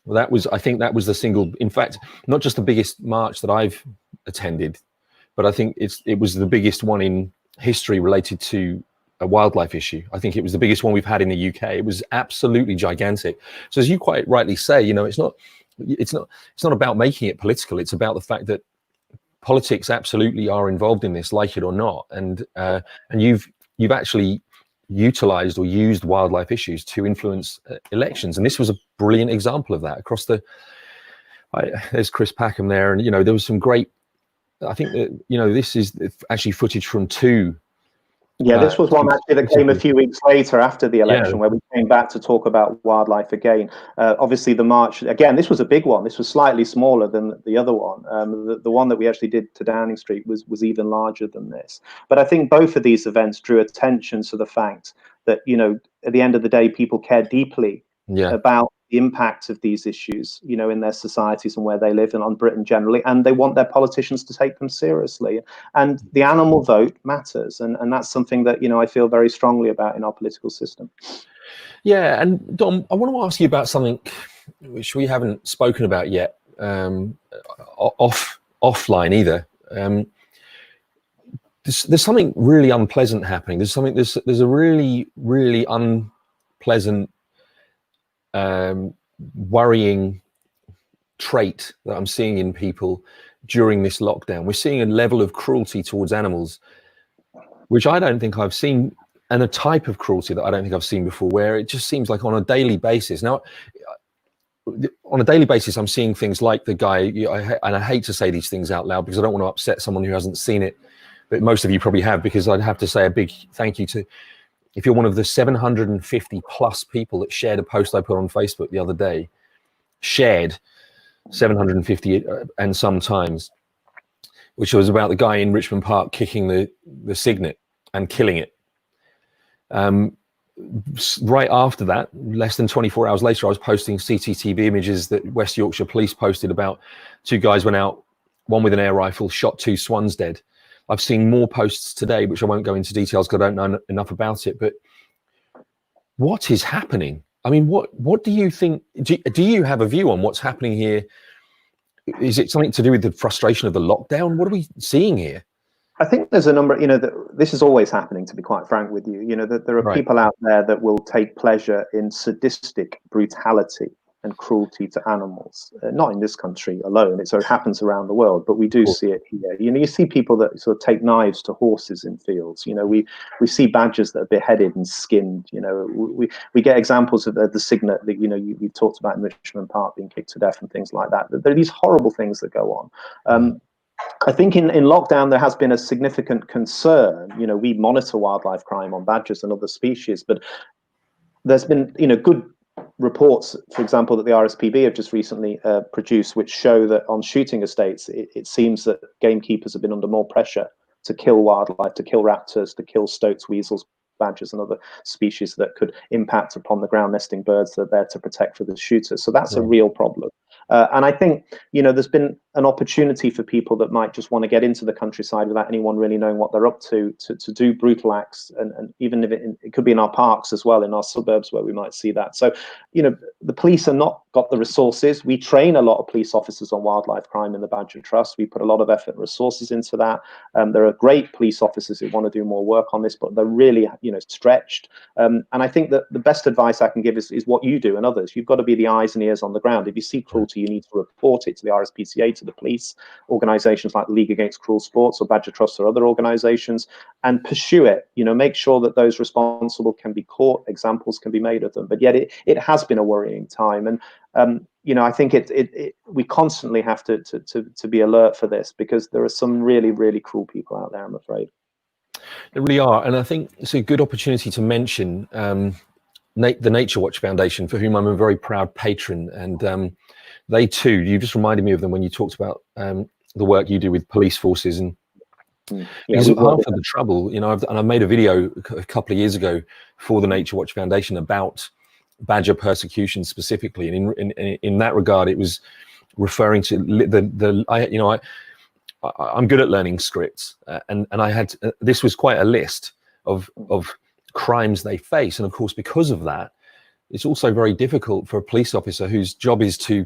well, I think that was the single, in fact, not just the biggest march that I've attended, but I think it was the biggest one in history related to a wildlife issue. I think it was the biggest one we've had in the UK. It was absolutely gigantic. So as you quite rightly say, you know, it's not about making it political. It's about the fact that politics absolutely are involved in this, like it or not. And you've actually utilized or used wildlife issues to influence elections, and this was a brilliant example of that across there's Chris Packham there, and you know, there was some great, I think that, you know, this is actually footage from two. Yeah, this was one actually that came a few weeks later after the election, where we came back to talk about wildlife again. Obviously, the march, again, this was a big one. This was slightly smaller than the other one. The one that we actually did to Downing Street was even larger than this. But I think both of these events drew attention to the fact that, you know, at the end of the day, people care deeply about the impact of these issues, you know, in their societies and where they live, and on Britain generally, and they want their politicians to take them seriously. And the animal vote matters, and that's something that, you know, I feel very strongly about in our political system. Yeah, and Dom, I want to ask you about something which we haven't spoken about yet, offline either. There's something really unpleasant happening. There's a really, really unpleasant, worrying trait that I'm seeing in people during this lockdown. We're seeing a level of cruelty towards animals which I don't think I've seen, and a type of cruelty that I don't think I've seen before, where it just seems like on a daily basis. Now, on a daily basis, I'm seeing things like the guy, and I hate to say these things out loud because I don't want to upset someone who hasn't seen it, but most of you probably have, because I'd have to say a big thank you to, if you're one of the 750 plus people that shared a post I put on Facebook the other day, shared 750 and sometimes, which was about the guy in Richmond Park kicking the cygnet and killing it. Right after that, less than 24 hours later, I was posting CCTV images that West Yorkshire Police posted about two guys went out, one with an air rifle, shot two swans dead. I've seen more posts today, which I won't go into details because I don't know enough about it, but what is happening? I mean, what do you think? Do you have a view on what's happening here? Is it something to do with the frustration of the lockdown? What are we seeing here? I think there's a number, you know, this is always happening, to be quite frank with you. You know, that there are people out there that will take pleasure in sadistic brutality and cruelty to animals. Not in this country alone, it happens around the world, but we do see it here. You know, you see people that sort of take knives to horses in fields. You know, we see badgers that are beheaded and skinned. You know, we get examples of the cygnet that, you know, you've talked about in Richmond Park being kicked to death and things like that. There are these horrible things that go on. I think in lockdown, there has been a significant concern. You know, we monitor wildlife crime on badgers and other species, but there's been, you know, good reports, for example, that the RSPB have just recently produced, which show that on shooting estates, it seems that gamekeepers have been under more pressure to kill wildlife, to kill raptors, to kill stoats, weasels, badgers and other species that could impact upon the ground nesting birds that are there to protect for the shooters. So that's a real problem. And I think, you know, there's been an opportunity for people that might just want to get into the countryside without anyone really knowing what they're up to do brutal acts. And even if it could be in our parks as well, in our suburbs where we might see that. So, you know, the police are not got the resources. We train a lot of police officers on wildlife crime in the Badger Trust. We put a lot of effort and resources into that. There are great police officers who want to do more work on this, but they're really, you know, stretched. And I think that the best advice I can give is what you do and others. You've got to be the eyes and ears on the ground. If you see cruelty, you need to report it to the RSPCA to the police, organizations like League Against Cruel Sports or Badger Trust or other organizations, and pursue it. Make sure that those responsible can be caught, examples can be made of them. But yet it has been a worrying time. And I think we constantly have to be alert for this, because there are some really, really cruel people out there, I'm afraid. There really are. And I think it's a good opportunity to mention the Nature Watch Foundation, for whom I'm a very proud patron. And they too, you just reminded me of them when you talked about the work you do with police forces. And because half of the trouble, I made a video a couple of years ago for the Nature Watch Foundation about badger persecution specifically, and in that regard, it was referring to I'm good at learning scripts, and I had this was quite a list of crimes they face, and of course, because of that, it's also very difficult for a police officer whose job is to,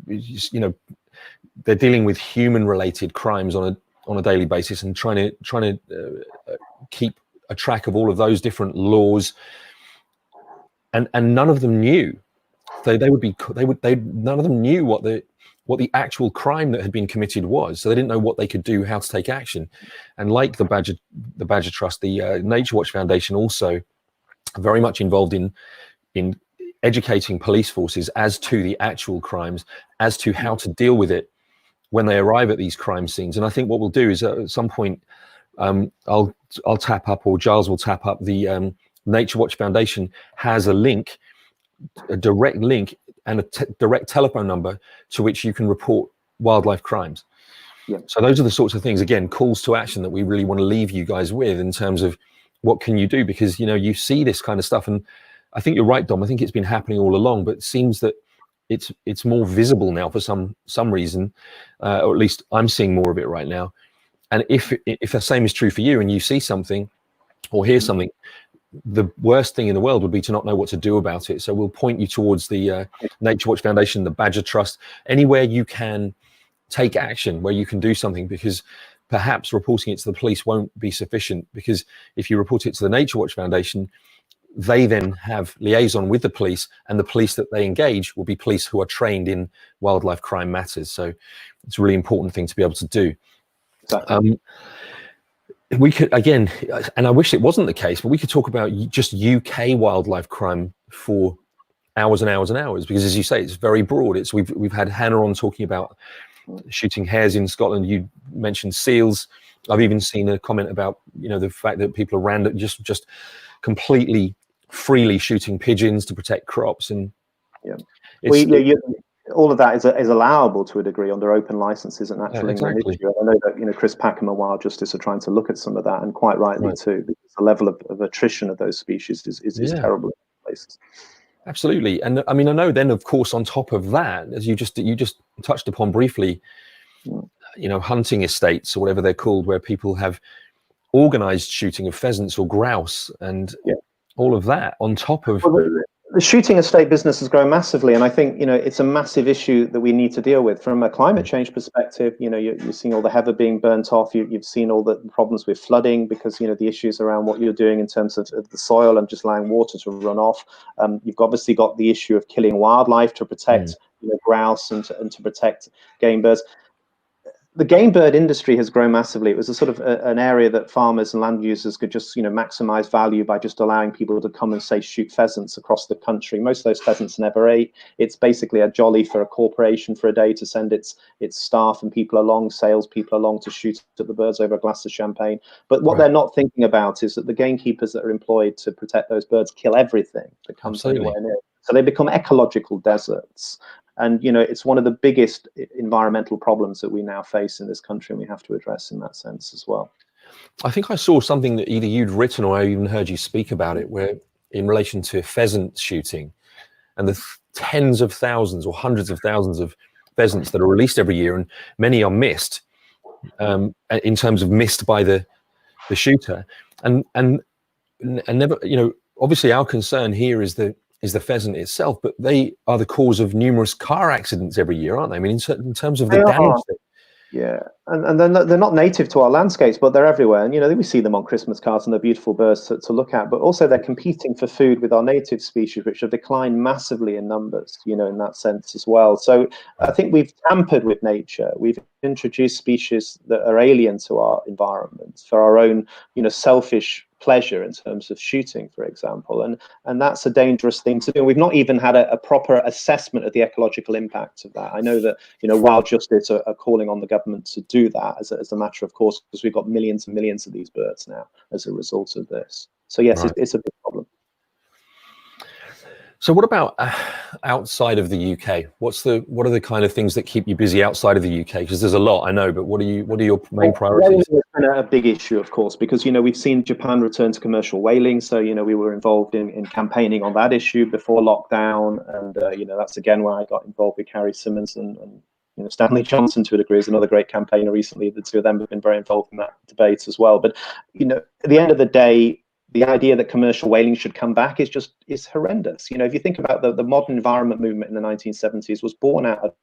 they're dealing with human-related crimes on a daily basis, and trying to keep a track of all of those different laws. And none of them knew. None of them knew what the actual crime that had been committed was. So they didn't know what they could do, how to take action. And like the Badger Trust, the Nature Watch Foundation also very much involved in educating police forces as to the actual crimes, as to how to deal with it when they arrive at these crime scenes. And I think what we'll do is at some point, I'll tap up, or Giles will tap up the Nature Watch Foundation has a link, a direct link, and a direct telephone number to which you can report wildlife crimes. Yeah. So those are the sorts of things, again, calls to action that we really want to leave you guys with in terms of what can you do, because you see this kind of stuff, and I think you're right, Dom. I think it's been happening all along, but it seems that it's more visible now for some reason, or at least I'm seeing more of it right now. And if the same is true for you, and you see something or hear something, the worst thing in the world would be to not know what to do about it. So we'll point you towards the Nature Watch Foundation, the Badger Trust, anywhere you can take action, where you can do something, because perhaps reporting it to the police won't be sufficient, because if you report it to the Nature Watch Foundation, they then have liaison with the police, and the police that they engage will be police who are trained in wildlife crime matters. So it's a really important thing to be able to do. Exactly. We could, again, and I wish it wasn't the case, but we could talk about just UK wildlife crime for hours and hours and hours, because as you say, it's very broad. We've had Hannah on talking about shooting hares in Scotland. You mentioned seals. I've even seen a comment about the fact that people are random, just completely freely shooting pigeons to protect crops. And all of that is allowable to a degree under open licenses and natural exactly. issue. I know that Chris Packham and Wild Justice are trying to look at some of that, and quite rightly too, because the level of attrition of those species is terrible in places. Absolutely. And I mean, I know then, of course, on top of that, as you just touched upon briefly, hunting estates, or whatever they're called, where people have organized shooting of pheasants or grouse, and all of that on top of... The shooting estate business has grown massively, and I think it's a massive issue that we need to deal with from a climate change perspective. You're seeing all the heather being burnt off. You've seen all the problems with flooding, because the issues around what you're doing in terms of the soil and just allowing water to run off. You've obviously got the issue of killing wildlife to protect grouse and to protect game birds. The game bird industry has grown massively. It was a sort of an area that farmers and land users could just, maximize value by just allowing people to come and, say, shoot pheasants across the country. Most of those pheasants never ate. It's basically a jolly for a corporation for a day to send its staff and people along, salespeople along, to shoot at the birds over a glass of champagne. But what they're not thinking about is that the gamekeepers that are employed to protect those birds kill everything that comes anywhere near. So they become ecological deserts. And, it's one of the biggest environmental problems that we now face in this country, and we have to address in that sense as well. I think I saw something that either you'd written or I even heard you speak about it, where in relation to pheasant shooting and the tens of thousands or hundreds of thousands of pheasants that are released every year, and many are missed in terms of missed by the shooter. And never, obviously our concern here is the pheasant itself, but they are the cause of numerous car accidents every year, aren't they? I mean, in terms of the damage Yeah, and they're not native to our landscapes, but they're everywhere. And, you know, we see them on Christmas cards and they're beautiful birds to look at, but also they're competing for food with our native species, which have declined massively in numbers, you know, in that sense as well. So I think we've tampered with nature. We've introduced species that are alien to our environment for our own, you know, selfish pleasure in terms of shooting, for example, and that's a dangerous thing to do. We've not even had a proper assessment of the ecological impact of that. I know that, you know, Wild Justice are calling on the government to do that as a matter of course, because we've got millions and millions of these birds now as a result of this. So yes, Right. it's a big problem. So what about outside of the UK? What are the kind of things that keep you busy outside of the UK? Because there's a lot, I know, but what are your main priorities? Whaling has been a big issue, of course, because, you know, we've seen Japan return to commercial whaling. So, you know, we were involved in campaigning on that issue before lockdown. And, you know, that's again where I got involved with Carrie Simmons and you know, Stanley Johnson to a degree is another great campaigner recently. The two of them have been very involved in that debate as well. But, you know, at the end of the day, the idea that commercial whaling should come back is horrendous. You know, if you think about the modern environment movement in the 1970s was born out of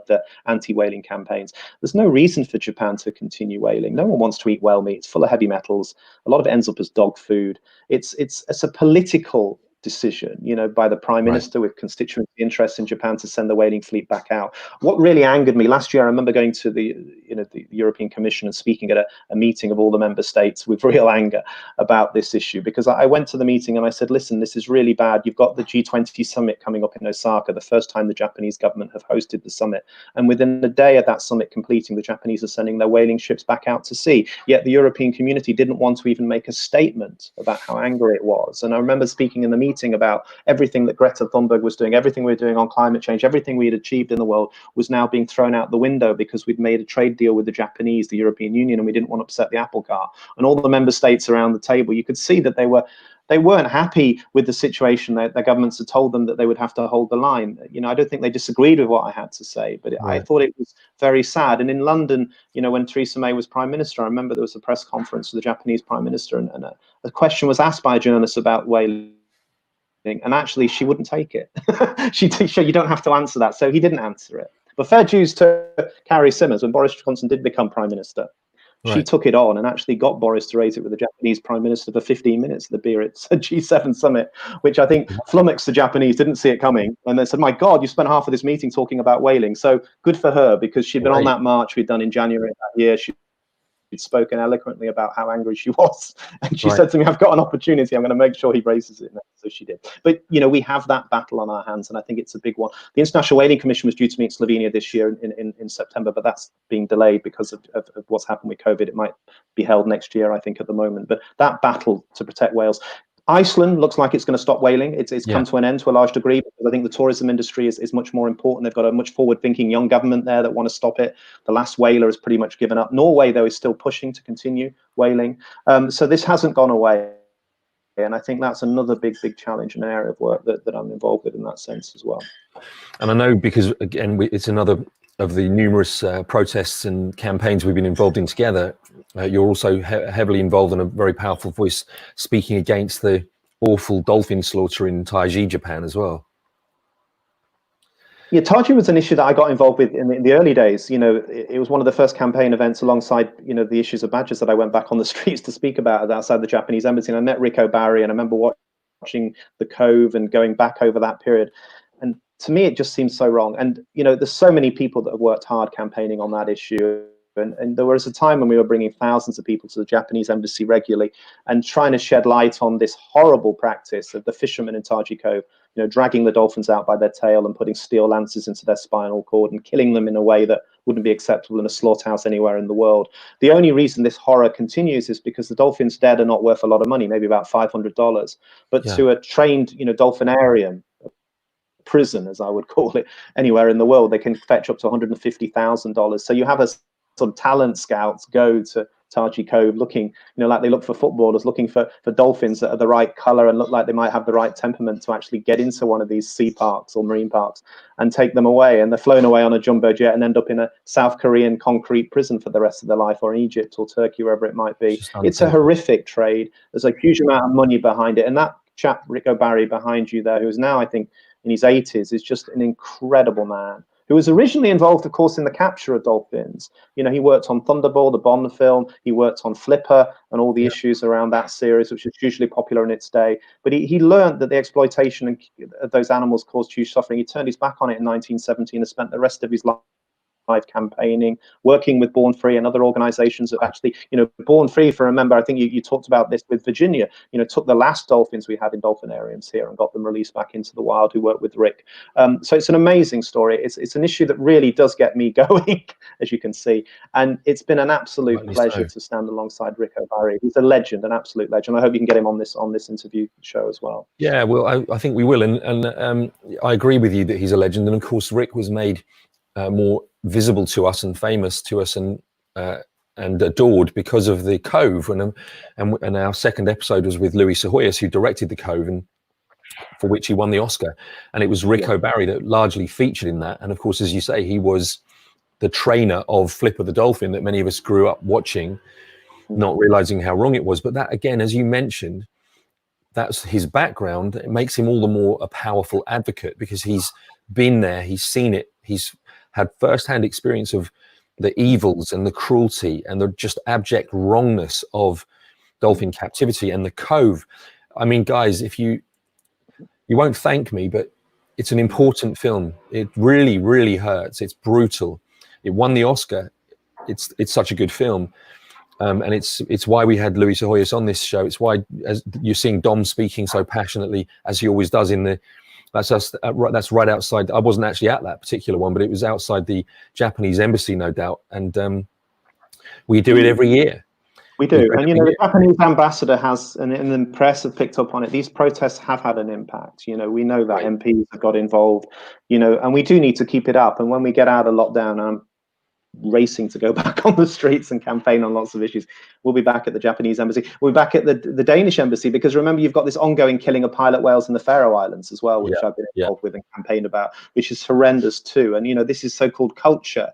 the anti-whaling campaigns. There's no reason for Japan to continue whaling. No one wants to eat whale meat. It's full of heavy metals. A lot of it ends up as dog food. It's a political decision, you know, by the Prime Minister with constituency interests in Japan to send the whaling fleet back out. What really angered me last year, I remember going to the European Commission and speaking at a meeting of all the member states with real anger about this issue, because I went to the meeting and I said, listen, this is really bad. You've got the G20 summit coming up in Osaka, the first time the Japanese government have hosted the summit. And within a day of that summit completing, the Japanese are sending their whaling ships back out to sea. Yet the European community didn't want to even make a statement about how angry it was. And I remember speaking in the meeting about everything that Greta Thunberg was doing, everything we were doing on climate change, everything we had achieved in the world was now being thrown out the window because we'd made a trade deal with the Japanese, the European Union, and we didn't want to upset the apple cart. And all the member states around the table, you could see that they weren't happy with the situation. Their governments had told them that they would have to hold the line. You know, I don't think they disagreed with what I had to say, but I thought it was very sad. And in London, you know, when Theresa May was Prime Minister, I remember there was a press conference with the Japanese Prime Minister, and a question was asked by a journalist about whaling, and actually she wouldn't take it. She said, you don't have to answer that. So he didn't answer it. But fair dues to Carrie Simmons, when Boris Johnson did become Prime Minister, she took it on and actually got Boris to raise it with the Japanese Prime Minister for 15 minutes at the Biarritz G7 summit, which I think flummoxed the Japanese, didn't see it coming. And they said, my God, you spent half of this meeting talking about whaling. So good for her, because she'd been on that march we'd done in January of that year. She'd spoken eloquently about how angry she was. And she said to me, I've got an opportunity. I'm going to make sure he raises it. So she did. But, you know, we have that battle on our hands, and I think it's a big one. The International Whaling Commission was due to meet in Slovenia this year in September, but that's being delayed because of what's happened with COVID. It might be held next year, I think, at the moment. But that battle to protect whales. Iceland looks like it's going to stop whaling. It's come to an end to a large degree, because I think the tourism industry is much more important. They've got a much forward-thinking young government there that want to stop it. The last whaler has pretty much given up. Norway, though, is still pushing to continue whaling. So this hasn't gone away. And I think that's another big challenge and area of work that I'm involved with in that sense as well. And I know, because, again, it's another of the numerous protests and campaigns we've been involved in together. You're also heavily involved in a very powerful voice speaking against the awful dolphin slaughter in Taiji, Japan as well. Yeah, Taiji was an issue that I got involved with in the early days. You know, it was one of the first campaign events alongside, you know, the issues of badgers that I went back on the streets to speak about outside the Japanese embassy. And I met Rico Barry, and I remember watching The Cove and going back over that period. And to me, it just seems so wrong. And, you know, there's so many people that have worked hard campaigning on that issue. And there was a time when we were bringing thousands of people to the Japanese embassy regularly and trying to shed light on this horrible practice of the fishermen in Taiji Cove, you know, dragging the dolphins out by their tail and putting steel lances into their spinal cord and killing them in a way that wouldn't be acceptable in a slaughterhouse anywhere in the world. The only reason this horror continues is because the dolphins dead are not worth a lot of money, maybe about $500. But to a trained, you know, dolphinarium, prison, as I would call it, anywhere in the world, they can fetch up to $150,000. So you have some talent scouts go to Taiji Cove looking, you know, like they look for footballers, looking for dolphins that are the right color and look like they might have the right temperament to actually get into one of these sea parks or marine parks, and take them away. And they're flown away on a jumbo jet and end up in a South Korean concrete prison for the rest of their life, or in Egypt or Turkey, wherever it might be. It's a horrific trade. There's a huge amount of money behind it. And that chap, Rico Barry, behind you there, who is now, I think, in his 80s, is just an incredible man who was originally involved, of course, in the capture of dolphins. You know, he worked on Thunderball, the Bond film. He worked on Flipper and all the issues around that series, which was hugely popular in its day. But he learned that the exploitation of those animals caused huge suffering. He turned his back on it in 1917 and spent the rest of his life campaigning, working with Born Free and other organizations that actually, you know, Born Free, for remember, I think you talked about this with Virginia, you know, took the last dolphins we had in dolphinariums here and got them released back into the wild, who worked with Rick. So it's an amazing story. It's an issue that really does get me going, as you can see. And it's been an absolute pleasure to stand alongside Rick O'Barry. He's a legend, an absolute legend. I hope you can get him on this interview show as well. Yeah, well, I think we will. And I agree with you that he's a legend. And of course, Rick was made more visible to us and famous to us and adored because of the Cove, and our second episode was with Louis Sahoyas, who directed the Cove and for which he won the Oscar, and it was Rick O'Barry that largely featured in that. And of course, as you say, he was the trainer of Flipper the dolphin that many of us grew up watching, not realizing how wrong it was. But that, again, as you mentioned, that's his background. It makes him all the more a powerful advocate because he's been there, he's seen it, he's had first-hand experience of the evils and the cruelty and the just abject wrongness of dolphin captivity and the Cove. I mean, guys, if you won't thank me, but it's an important film. It really, really hurts. It's brutal. It won the Oscar. It's such a good film. And it's why we had Louis Sahoyas on this show. It's why, as you're seeing Dom speaking so passionately, as he always does in the, that's right outside. I wasn't actually at that particular one, but it was outside the Japanese embassy, no doubt. And we do it every year. We do. And, you know, the Japanese ambassador has, and the press have picked up on it, these protests have had an impact. You know, we know that MPs have got involved, you know, and we do need to keep it up. And when we get out of lockdown, I'm racing to go back on the streets and campaign on lots of issues. We'll be back at the Japanese embassy. We'll be back at the Danish embassy, because remember, you've got this ongoing killing of pilot whales in the Faroe Islands as well, which I've been involved with and campaigned about, which is horrendous too. And, you know, this is so-called culture,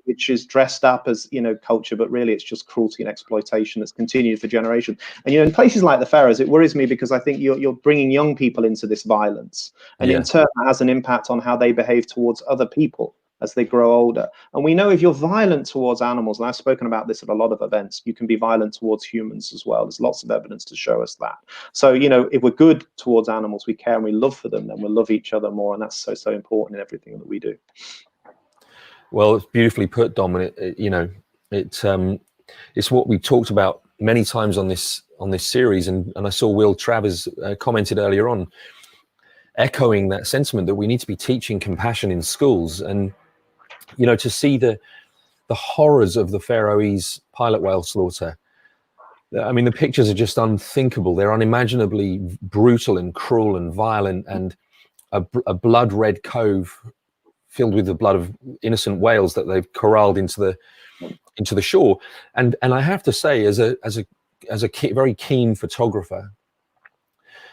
which is dressed up as, you know, culture, but really it's just cruelty and exploitation that's continued for generations. And, you know, in places like the Faroes, it worries me because I think you're bringing young people into this violence, and in turn that has an impact on how they behave towards other people as they grow older. And we know if you're violent towards animals, and I've spoken about this at a lot of events, you can be violent towards humans as well. There's lots of evidence to show us that. So, you know, if we're good towards animals, we care and we love for them, then we'll love each other more. And that's so important in everything that we do. Well, it's beautifully put, Dom. And you know, it's what we talked about many times on this series. And I saw Will Travers commented earlier on, echoing that sentiment that we need to be teaching compassion in schools. And you know, to see the horrors of the Faroese pilot whale slaughter. I mean, the pictures are just unthinkable. They're unimaginably brutal and cruel and violent, and a blood red cove filled with the blood of innocent whales that they've corralled into the shore. And I have to say, as a very keen photographer,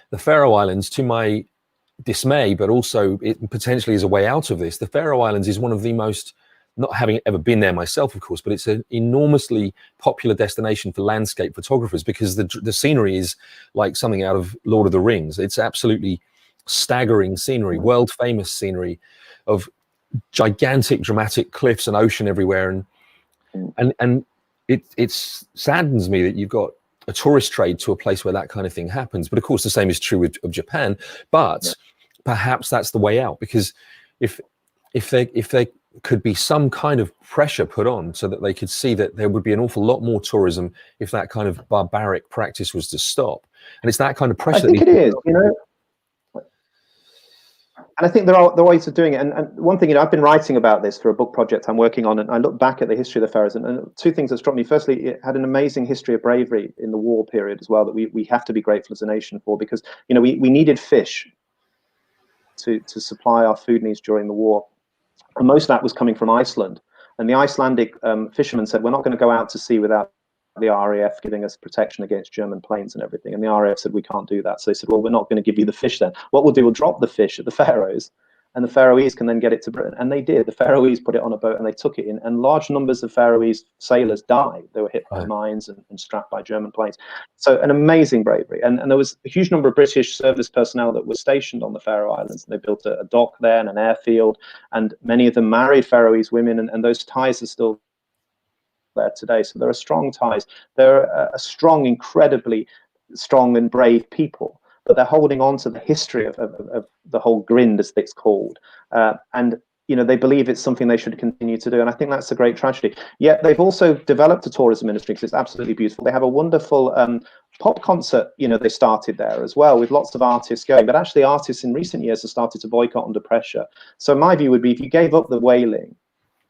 the Faroe Islands, to my dismay, but also it potentially is a way out of this, the Faroe Islands is one of the most, not having ever been there myself, of course, but it's an enormously popular destination for landscape photographers, because the scenery is like something out of Lord of the Rings. It's absolutely staggering scenery, world famous scenery of gigantic dramatic cliffs and ocean everywhere. And it saddens me that you've got a tourist trade to a place where that kind of thing happens. But of course, the same is true of Japan. But perhaps that's the way out, because if there could be some kind of pressure put on so that they could see that there would be an awful lot more tourism if that kind of barbaric practice was to stop. And it's that kind of pressure. I think it is, you know. And I think there are ways of doing it. And one thing, you know, I've been writing about this for a book project I'm working on, and I look back at the history of the Faroes, and two things that struck me. Firstly, it had an amazing history of bravery in the war period as well, that we have to be grateful as a nation for, because, you know, we needed fish to supply our food needs during the war. And most of that was coming from Iceland. And the Icelandic fishermen said, we're not going to go out to sea without the RAF giving us protection against German planes and everything. And the RAF said, we can't do that. So they said, well, we're not going to give you the fish then. What we'll do, we'll drop the fish at the Faroes, and the Faroese can then get it to Britain. And they did. The Faroese put it on a boat and they took it in, and large numbers of Faroese sailors died. They were hit by mines and strapped by German planes. So an amazing bravery. And there was a huge number of British service personnel that were stationed on the Faroe Islands. They built a dock there and an airfield, and many of them married Faroese women, and those ties are still there today. So there are strong ties. They're a strong, incredibly strong and brave people, but they're holding on to the history of the whole grind, as it's called, and they believe it's something they should continue to do. And I think that's a great tragedy. Yet they've also developed a tourism industry because it's absolutely beautiful. They have a wonderful pop concert, they started there as well, with lots of artists going, but actually artists in recent years have started to boycott under pressure. So my view would be, if you gave up the whaling,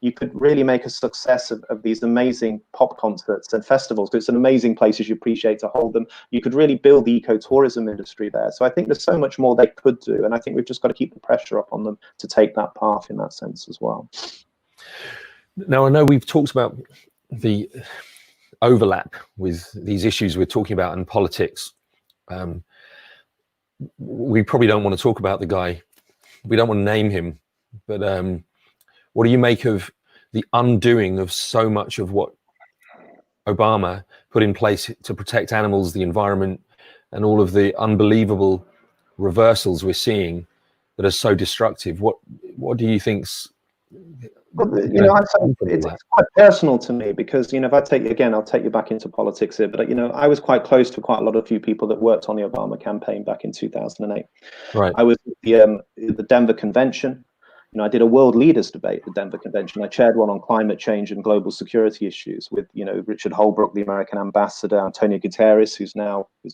you could really make a success of these amazing pop concerts and festivals, because it's an amazing place, as you appreciate, to hold them. You could really build the ecotourism industry there. So I think there's so much more they could do, and I think we've just got to keep the pressure up on them to take that path in that sense as well. Now, I know we've talked about the overlap with these issues we're talking about in politics. We probably don't want to talk about the guy. We don't want to name him, but what do you make of the undoing of so much of what Obama put in place to protect animals, the environment, and all of the unbelievable reversals we're seeing that are so destructive? What do you think's... Well, it's quite personal to me, because if I take you again, I'll take you back into politics here. But I was quite close to quite a lot of few people that worked on the Obama campaign back in 2008. Right. I was at the Denver Convention. I did a world leaders debate at the Denver Convention. I chaired one on climate change and global security issues with, Richard Holbrooke, the American ambassador, Antonio Guterres,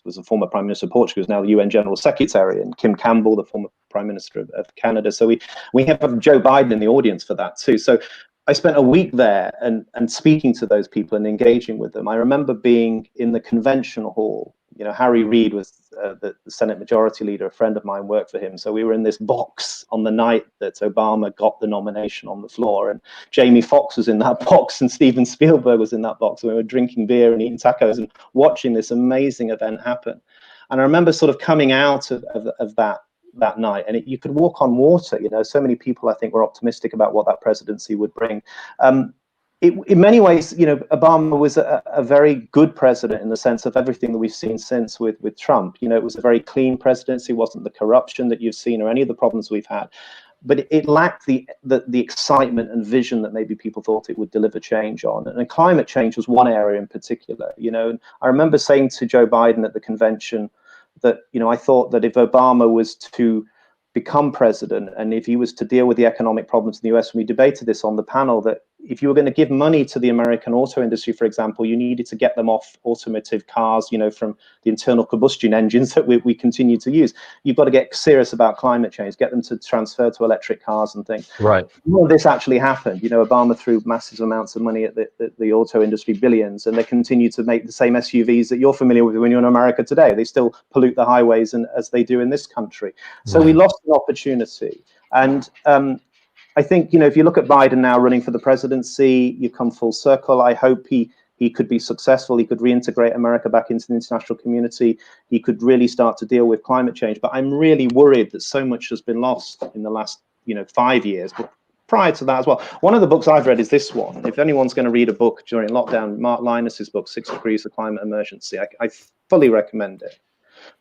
was a former Prime Minister of Portugal, who's now the UN General Secretary, and Kim Campbell, the former Prime Minister of Canada. So we have Joe Biden in the audience for that too. So I spent a week there and speaking to those people and engaging with them. I remember being in the convention hall. Harry Reid was the Senate Majority Leader. A friend of mine worked for him. So we were in this box on the night that Obama got the nomination on the floor. And Jamie Foxx was in that box, and Steven Spielberg was in that box. We were drinking beer and eating tacos and watching this amazing event happen. And I remember sort of coming out of that night, and you could walk on water. So many people, I think, were optimistic about what that presidency would bring. In many ways, Obama was a very good president in the sense of everything that we've seen since with Trump. It was a very clean presidency. It wasn't the corruption that you've seen or any of the problems we've had, but it lacked the excitement and vision that maybe people thought it would deliver change on. And climate change was one area in particular. And I remember saying to Joe Biden at the convention that I thought that if Obama was to become president, and if he was to deal with the economic problems in the US, when we debated this on the panel, that if you were going to give money to the American auto industry, for example, you needed to get them off automotive cars, from the internal combustion engines that we continue to use. You've got to get serious about climate change, get them to transfer to electric cars and things. Right. Well, this actually happened. Obama threw massive amounts of money at the auto industry, billions, and they continue to make the same SUVs that you're familiar with when you're in America today. They still pollute the highways as they do in this country. So we lost an opportunity. And I think, if you look at Biden now running for the presidency, you come full circle. I hope he could be successful. He could reintegrate America back into the international community. He could really start to deal with climate change. But I'm really worried that so much has been lost in the last, 5 years. But prior to that as well, one of the books I've read is this one. If anyone's going to read a book during lockdown, Mark Linus's book, 6 Degrees of Climate Emergency, I fully recommend it.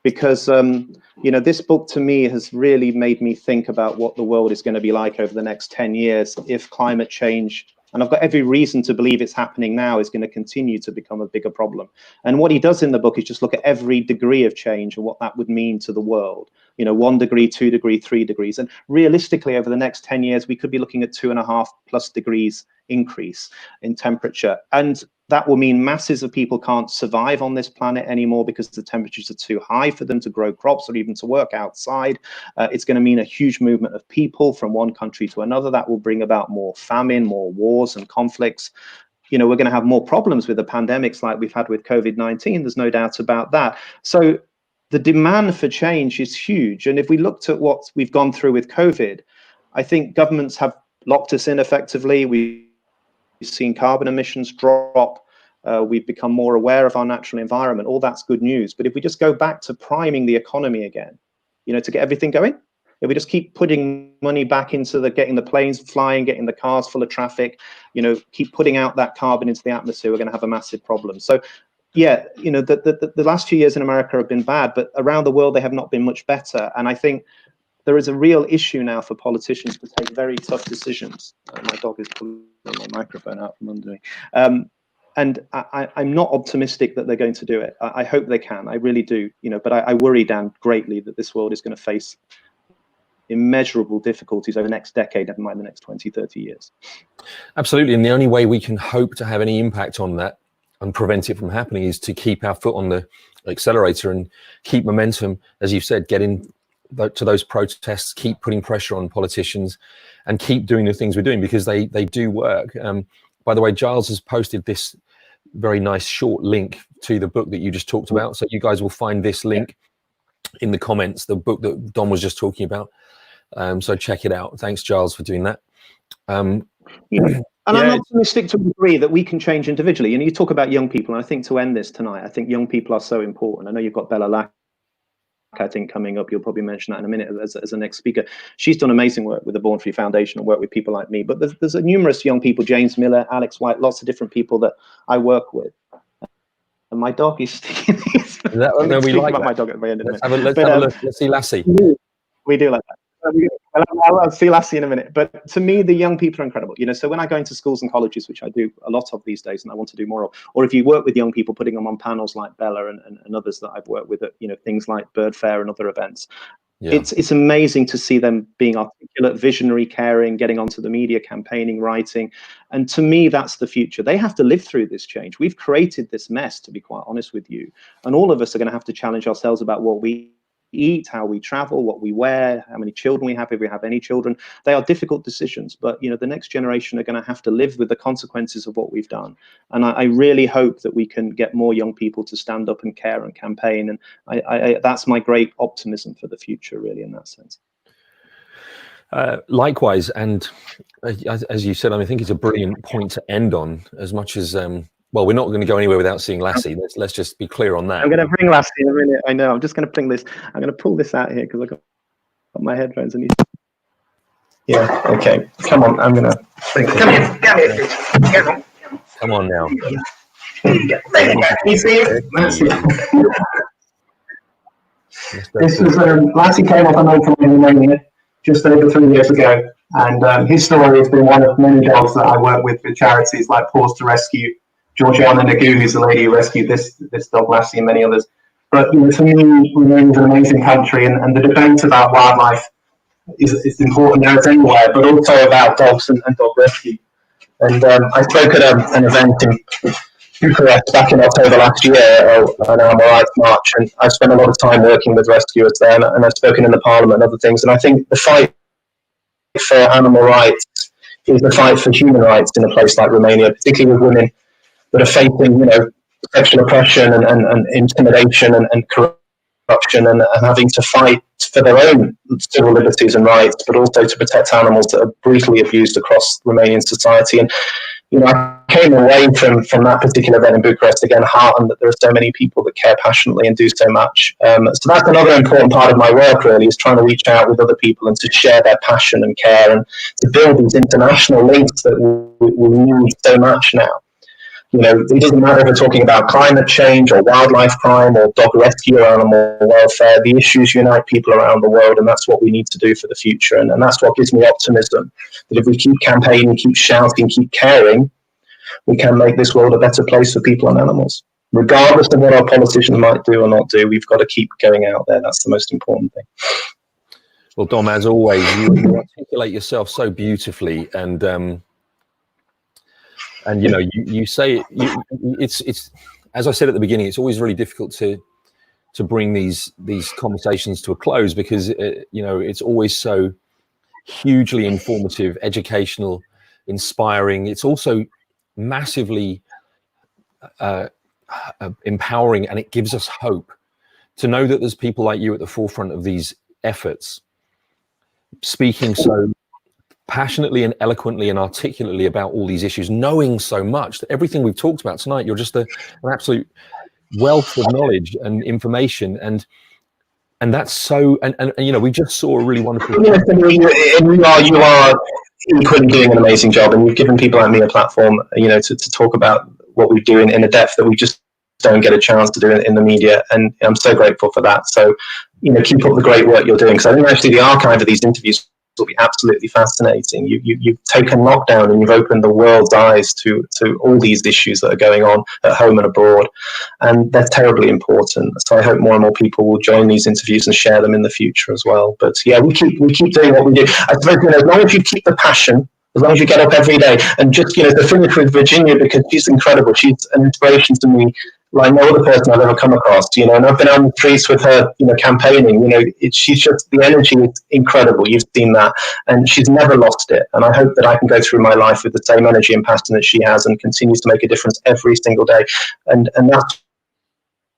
Because, this book to me has really made me think about what the world is going to be like over the next 10 years if climate change, and I've got every reason to believe it's happening now, is going to continue to become a bigger problem. And what he does in the book is just look at every degree of change and what that would mean to the world. 1 degree, 2 degree, 3 degrees. And realistically, over the next 10 years, we could be looking at 2.5+ degrees increase in temperature. And that will mean masses of people can't survive on this planet anymore because the temperatures are too high for them to grow crops or even to work outside. It's going to mean a huge movement of people from one country to another. That will bring about more famine, more wars and conflicts. We're going to have more problems with the pandemics like we've had with COVID-19. There's no doubt about that. So the demand for change is huge. And if we looked at what we've gone through with COVID, I think governments have locked us in effectively. We've seen carbon emissions drop. We've become more aware of our natural environment. All that's good news. But if we just go back to priming the economy again, to get everything going, If we just keep putting money back into getting the planes flying, getting the cars full of traffic, you know, keep putting out that carbon into the atmosphere, we're going to have a massive problem. So, yeah, you know, the last few years in America have been bad, but around the world they have not been much better. And I think there is a real issue now for politicians to take very tough decisions. My dog is pulling my microphone out from under me. And I'm not optimistic that they're going to do it. I hope they can. I really do. You know, but I worry, Dan, greatly that this world is going to face immeasurable difficulties over the next decade, never mind the next 20, 30 years. Absolutely. And the only way we can hope to have any impact on that and prevent it from happening is to keep our foot on the accelerator and keep momentum, as you've said, get in to those protests, keep putting pressure on politicians, and keep doing the things we're doing, because they do work. By the way, Giles has posted this very nice short link to the book that you just talked about. So you guys will find this link in the comments, the book that Dom was just talking about. So check it out. Thanks, Giles, for doing that. And I'm optimistic to agree that we can change individually. You know, you talk about young people, and I think to end this tonight, I think young people are so important. I know you've got Bella Lack, I think, coming up. You'll probably mention that in a minute as the next speaker. She's done amazing work with the Born Free Foundation and work with people like me. But there's numerous young people, James Miller, Alex White, lots of different people that I work with. And my dog is sticking. No, we like my dog at the end of the minute. Let's have a look. Let's see Lassie. We do like that. I'll see Lassie in a minute. But to me, the young people are incredible. You know, so when I go into schools and colleges, which I do a lot of these days, and I want to do more of, or if you work with young people, putting them on panels like Bella and others that I've worked with at, you know, things like Bird Fair and other events, it's amazing to see them being articulate, visionary, caring, getting onto the media, campaigning, writing. And to me, that's the future. They have to live through this change. We've created this mess, to be quite honest with you. And all of us are going to have to challenge ourselves about what we eat, how we travel, what we wear, how many children we have, if we have any children. They are difficult decisions, but you know, the next generation are going to have to live with the consequences of what we've done. And I really hope that we can get more young people to stand up and care and campaign. And I that's my great optimism for the future, really, in that sense. Likewise, and as you said, I think it's a brilliant point to end on. As much as well, we're not going to go anywhere without seeing Lassie. Let's just be clear on that. I'm going to bring Lassie in a minute. I know. I'm just going to bring this. I'm going to pull this out here because I've got my headphones in. Yeah. Okay. Come on. I'm going to bring. Come here. Come here. Come on. Come on now. You see it? Lassie. This is Lassie came up on Romania just over 3 years ago, and his story has been one of many dogs that I work with charities like Paws to Rescue. Georgiana Nagu, who's the lady who rescued this dog, Lassie, and many others. But you know, to me, Romania is an amazing country, and the debate about wildlife is important there as anywhere, but also about dogs and dog rescue. And I spoke at an event in Bucharest back in October last year, an Animal Rights March, and I spent a lot of time working with rescuers there, and I've spoken in the Parliament and other things. And I think the fight for animal rights is the fight for human rights in a place like Romania, particularly with women that are facing, you know, sexual oppression and intimidation and corruption and having to fight for their own civil liberties and rights, but also to protect animals that are brutally abused across Romanian society. And, you know, I came away from that particular event in Bucharest again heartened that there are so many people that care passionately and do so much. So that's another important part of my work, really, is trying to reach out with other people and to share their passion and care and to build these international links that we need so much now. You know, it doesn't matter if we're talking about climate change or wildlife crime or dog rescue or animal welfare. The issues unite people around the world, and that's what we need to do for the future. And that's what gives me optimism, that if we keep campaigning, keep shouting, keep caring, we can make this world a better place for people and animals. Regardless of what our politicians might do or not do, we've got to keep going out there. That's the most important thing. Well, Dom, as always, you articulate yourself so beautifully, and you know, you say it's as I said at the beginning, it's always really difficult to bring these conversations to a close because you know, it's always so hugely informative, educational, inspiring. It's also massively empowering, and it gives us hope to know that there's people like you at the forefront of these efforts, speaking so passionately and eloquently and articulately about all these issues, knowing so much that everything we've talked about tonight, you're just an absolute wealth of knowledge and information, and And that's so, and you know, we just saw a really wonderful. You are equally doing an amazing job, and you've given people like me a platform, you know, to talk about what we do in a depth that we just don't get a chance to do in the media, and I'm so grateful for that. So, you know, keep up the great work you're doing, because I think actually the archive of these interviews will be absolutely fascinating. You've taken lockdown and you've opened the world's eyes to all these issues that are going on at home and abroad, and they're terribly important. So I hope more and more people will join these interviews and share them in the future as well. But yeah, we keep doing what we do. I suppose, you know, as long as you keep the passion, as long as you get up every day, and just, you know, to finish with Virginia, because she's incredible. She's an inspiration to me like no other person I've ever come across, you know, and I've been on the streets with her, you know, campaigning, you know, she's just, the energy is incredible. You've seen that, and she's never lost it. And I hope that I can go through my life with the same energy and passion that she has, and continues to make a difference every single day. And that's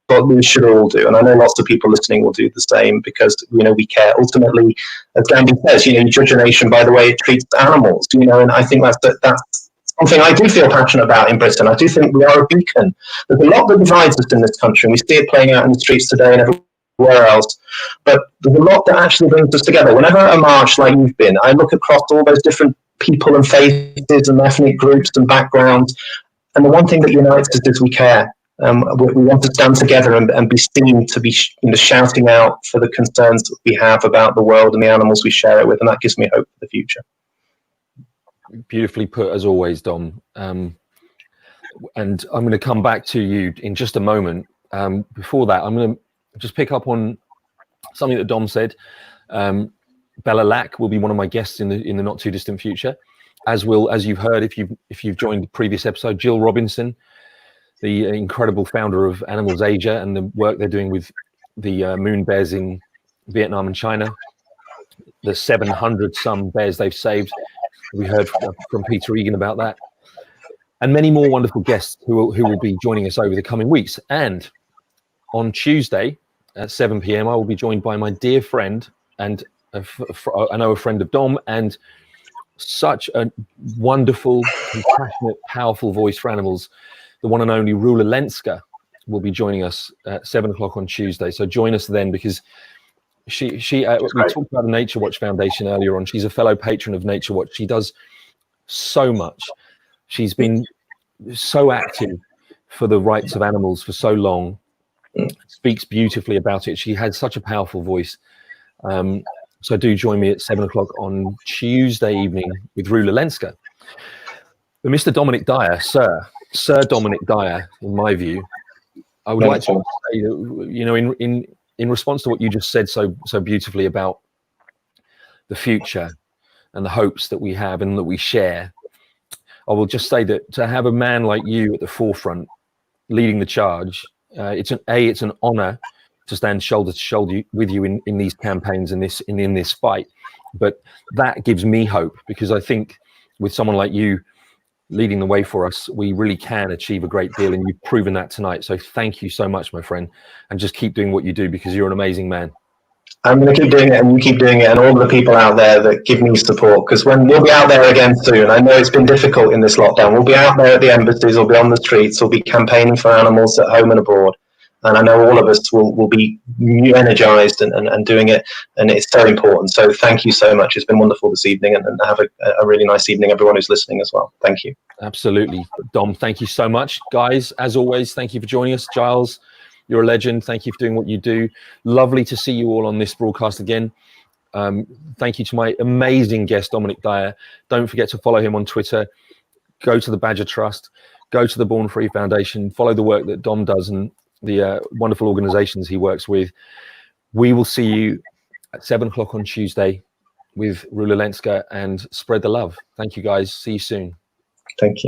what we should all do. And I know lots of people listening will do the same, because, you know, we care. Ultimately, as Gandhi says, you know, you judge a nation by the way it treats animals, you know, and I think that's something I do feel passionate about in Britain. I do think we are a beacon. There's a lot that divides us in this country, and we see it playing out in the streets today and everywhere else. But there's a lot that actually brings us together. Whenever a march like you've been, I look across all those different people and faces and ethnic groups and backgrounds, and the one thing that unites us is we care. We want to stand together and be seen to be, you know, shouting out for the concerns that we have about the world and the animals we share it with, and that gives me hope for the future. Beautifully put, as always, Dom. And I'm going to come back to you in just a moment. Before that, I'm going to just pick up on something that Dom said. Bella Lack will be one of my guests in the not too distant future, as you've heard if you've joined the previous episode, Jill Robinson, the incredible founder of Animals Asia and the work they're doing with the moon bears in Vietnam and China, the 700 some bears they've saved. We heard from Peter Egan about that, and many more wonderful guests who will be joining us over the coming weeks. And on Tuesday at 7 p.m, I will be joined by my dear friend, and I know a friend of Dom, and such a wonderful, compassionate, powerful voice for animals, the one and only Rula Lenska will be joining us at 7 o'clock on Tuesday. So join us then, because we talked about the Nature Watch Foundation earlier on. She's a fellow patron of Nature Watch. She does so much. She's been so active for the rights of animals for so long, speaks beautifully about it. She has such a powerful voice. So do join me at 7 o'clock on Tuesday evening with Rula Lenska. But Mr. Dominic Dyer, Sir Dominic Dyer, in my view, I would like to say that, you know, in response to what you just said so beautifully about the future and the hopes that we have and that we share, I will just say that to have a man like you at the forefront leading the charge, it's an honor to stand shoulder to shoulder with you in these campaigns and in this fight. But that gives me hope, because I think with someone like you leading the way for us, we really can achieve a great deal, and you've proven that tonight. So thank you so much, my friend, and just keep doing what you do, because you're an amazing man. I'm going to keep doing it, and you keep doing it, and all the people out there that give me support, because when we'll be out there again soon. I know it's been difficult in this lockdown. We'll be out there at the embassies, we'll be on the streets, we'll be campaigning for animals at home and abroad. And I know all of us will be energized and doing it, and it's so important. So thank you so much. It's been wonderful this evening, and have a really nice evening, everyone who's listening as well. Thank you. Absolutely. Dom, thank you so much. Guys, as always, thank you for joining us. Giles, you're a legend. Thank you for doing what you do. Lovely to see you all on this broadcast again. Thank you to my amazing guest, Dominic Dyer. Don't forget to follow him on Twitter. Go to the Badger Trust. Go to the Born Free Foundation. Follow the work that Dom does and the wonderful organizations he works with. We will see you at 7 o'clock on Tuesday with Rula Lenska, and spread the love. Thank you, guys. See you soon. Thank you.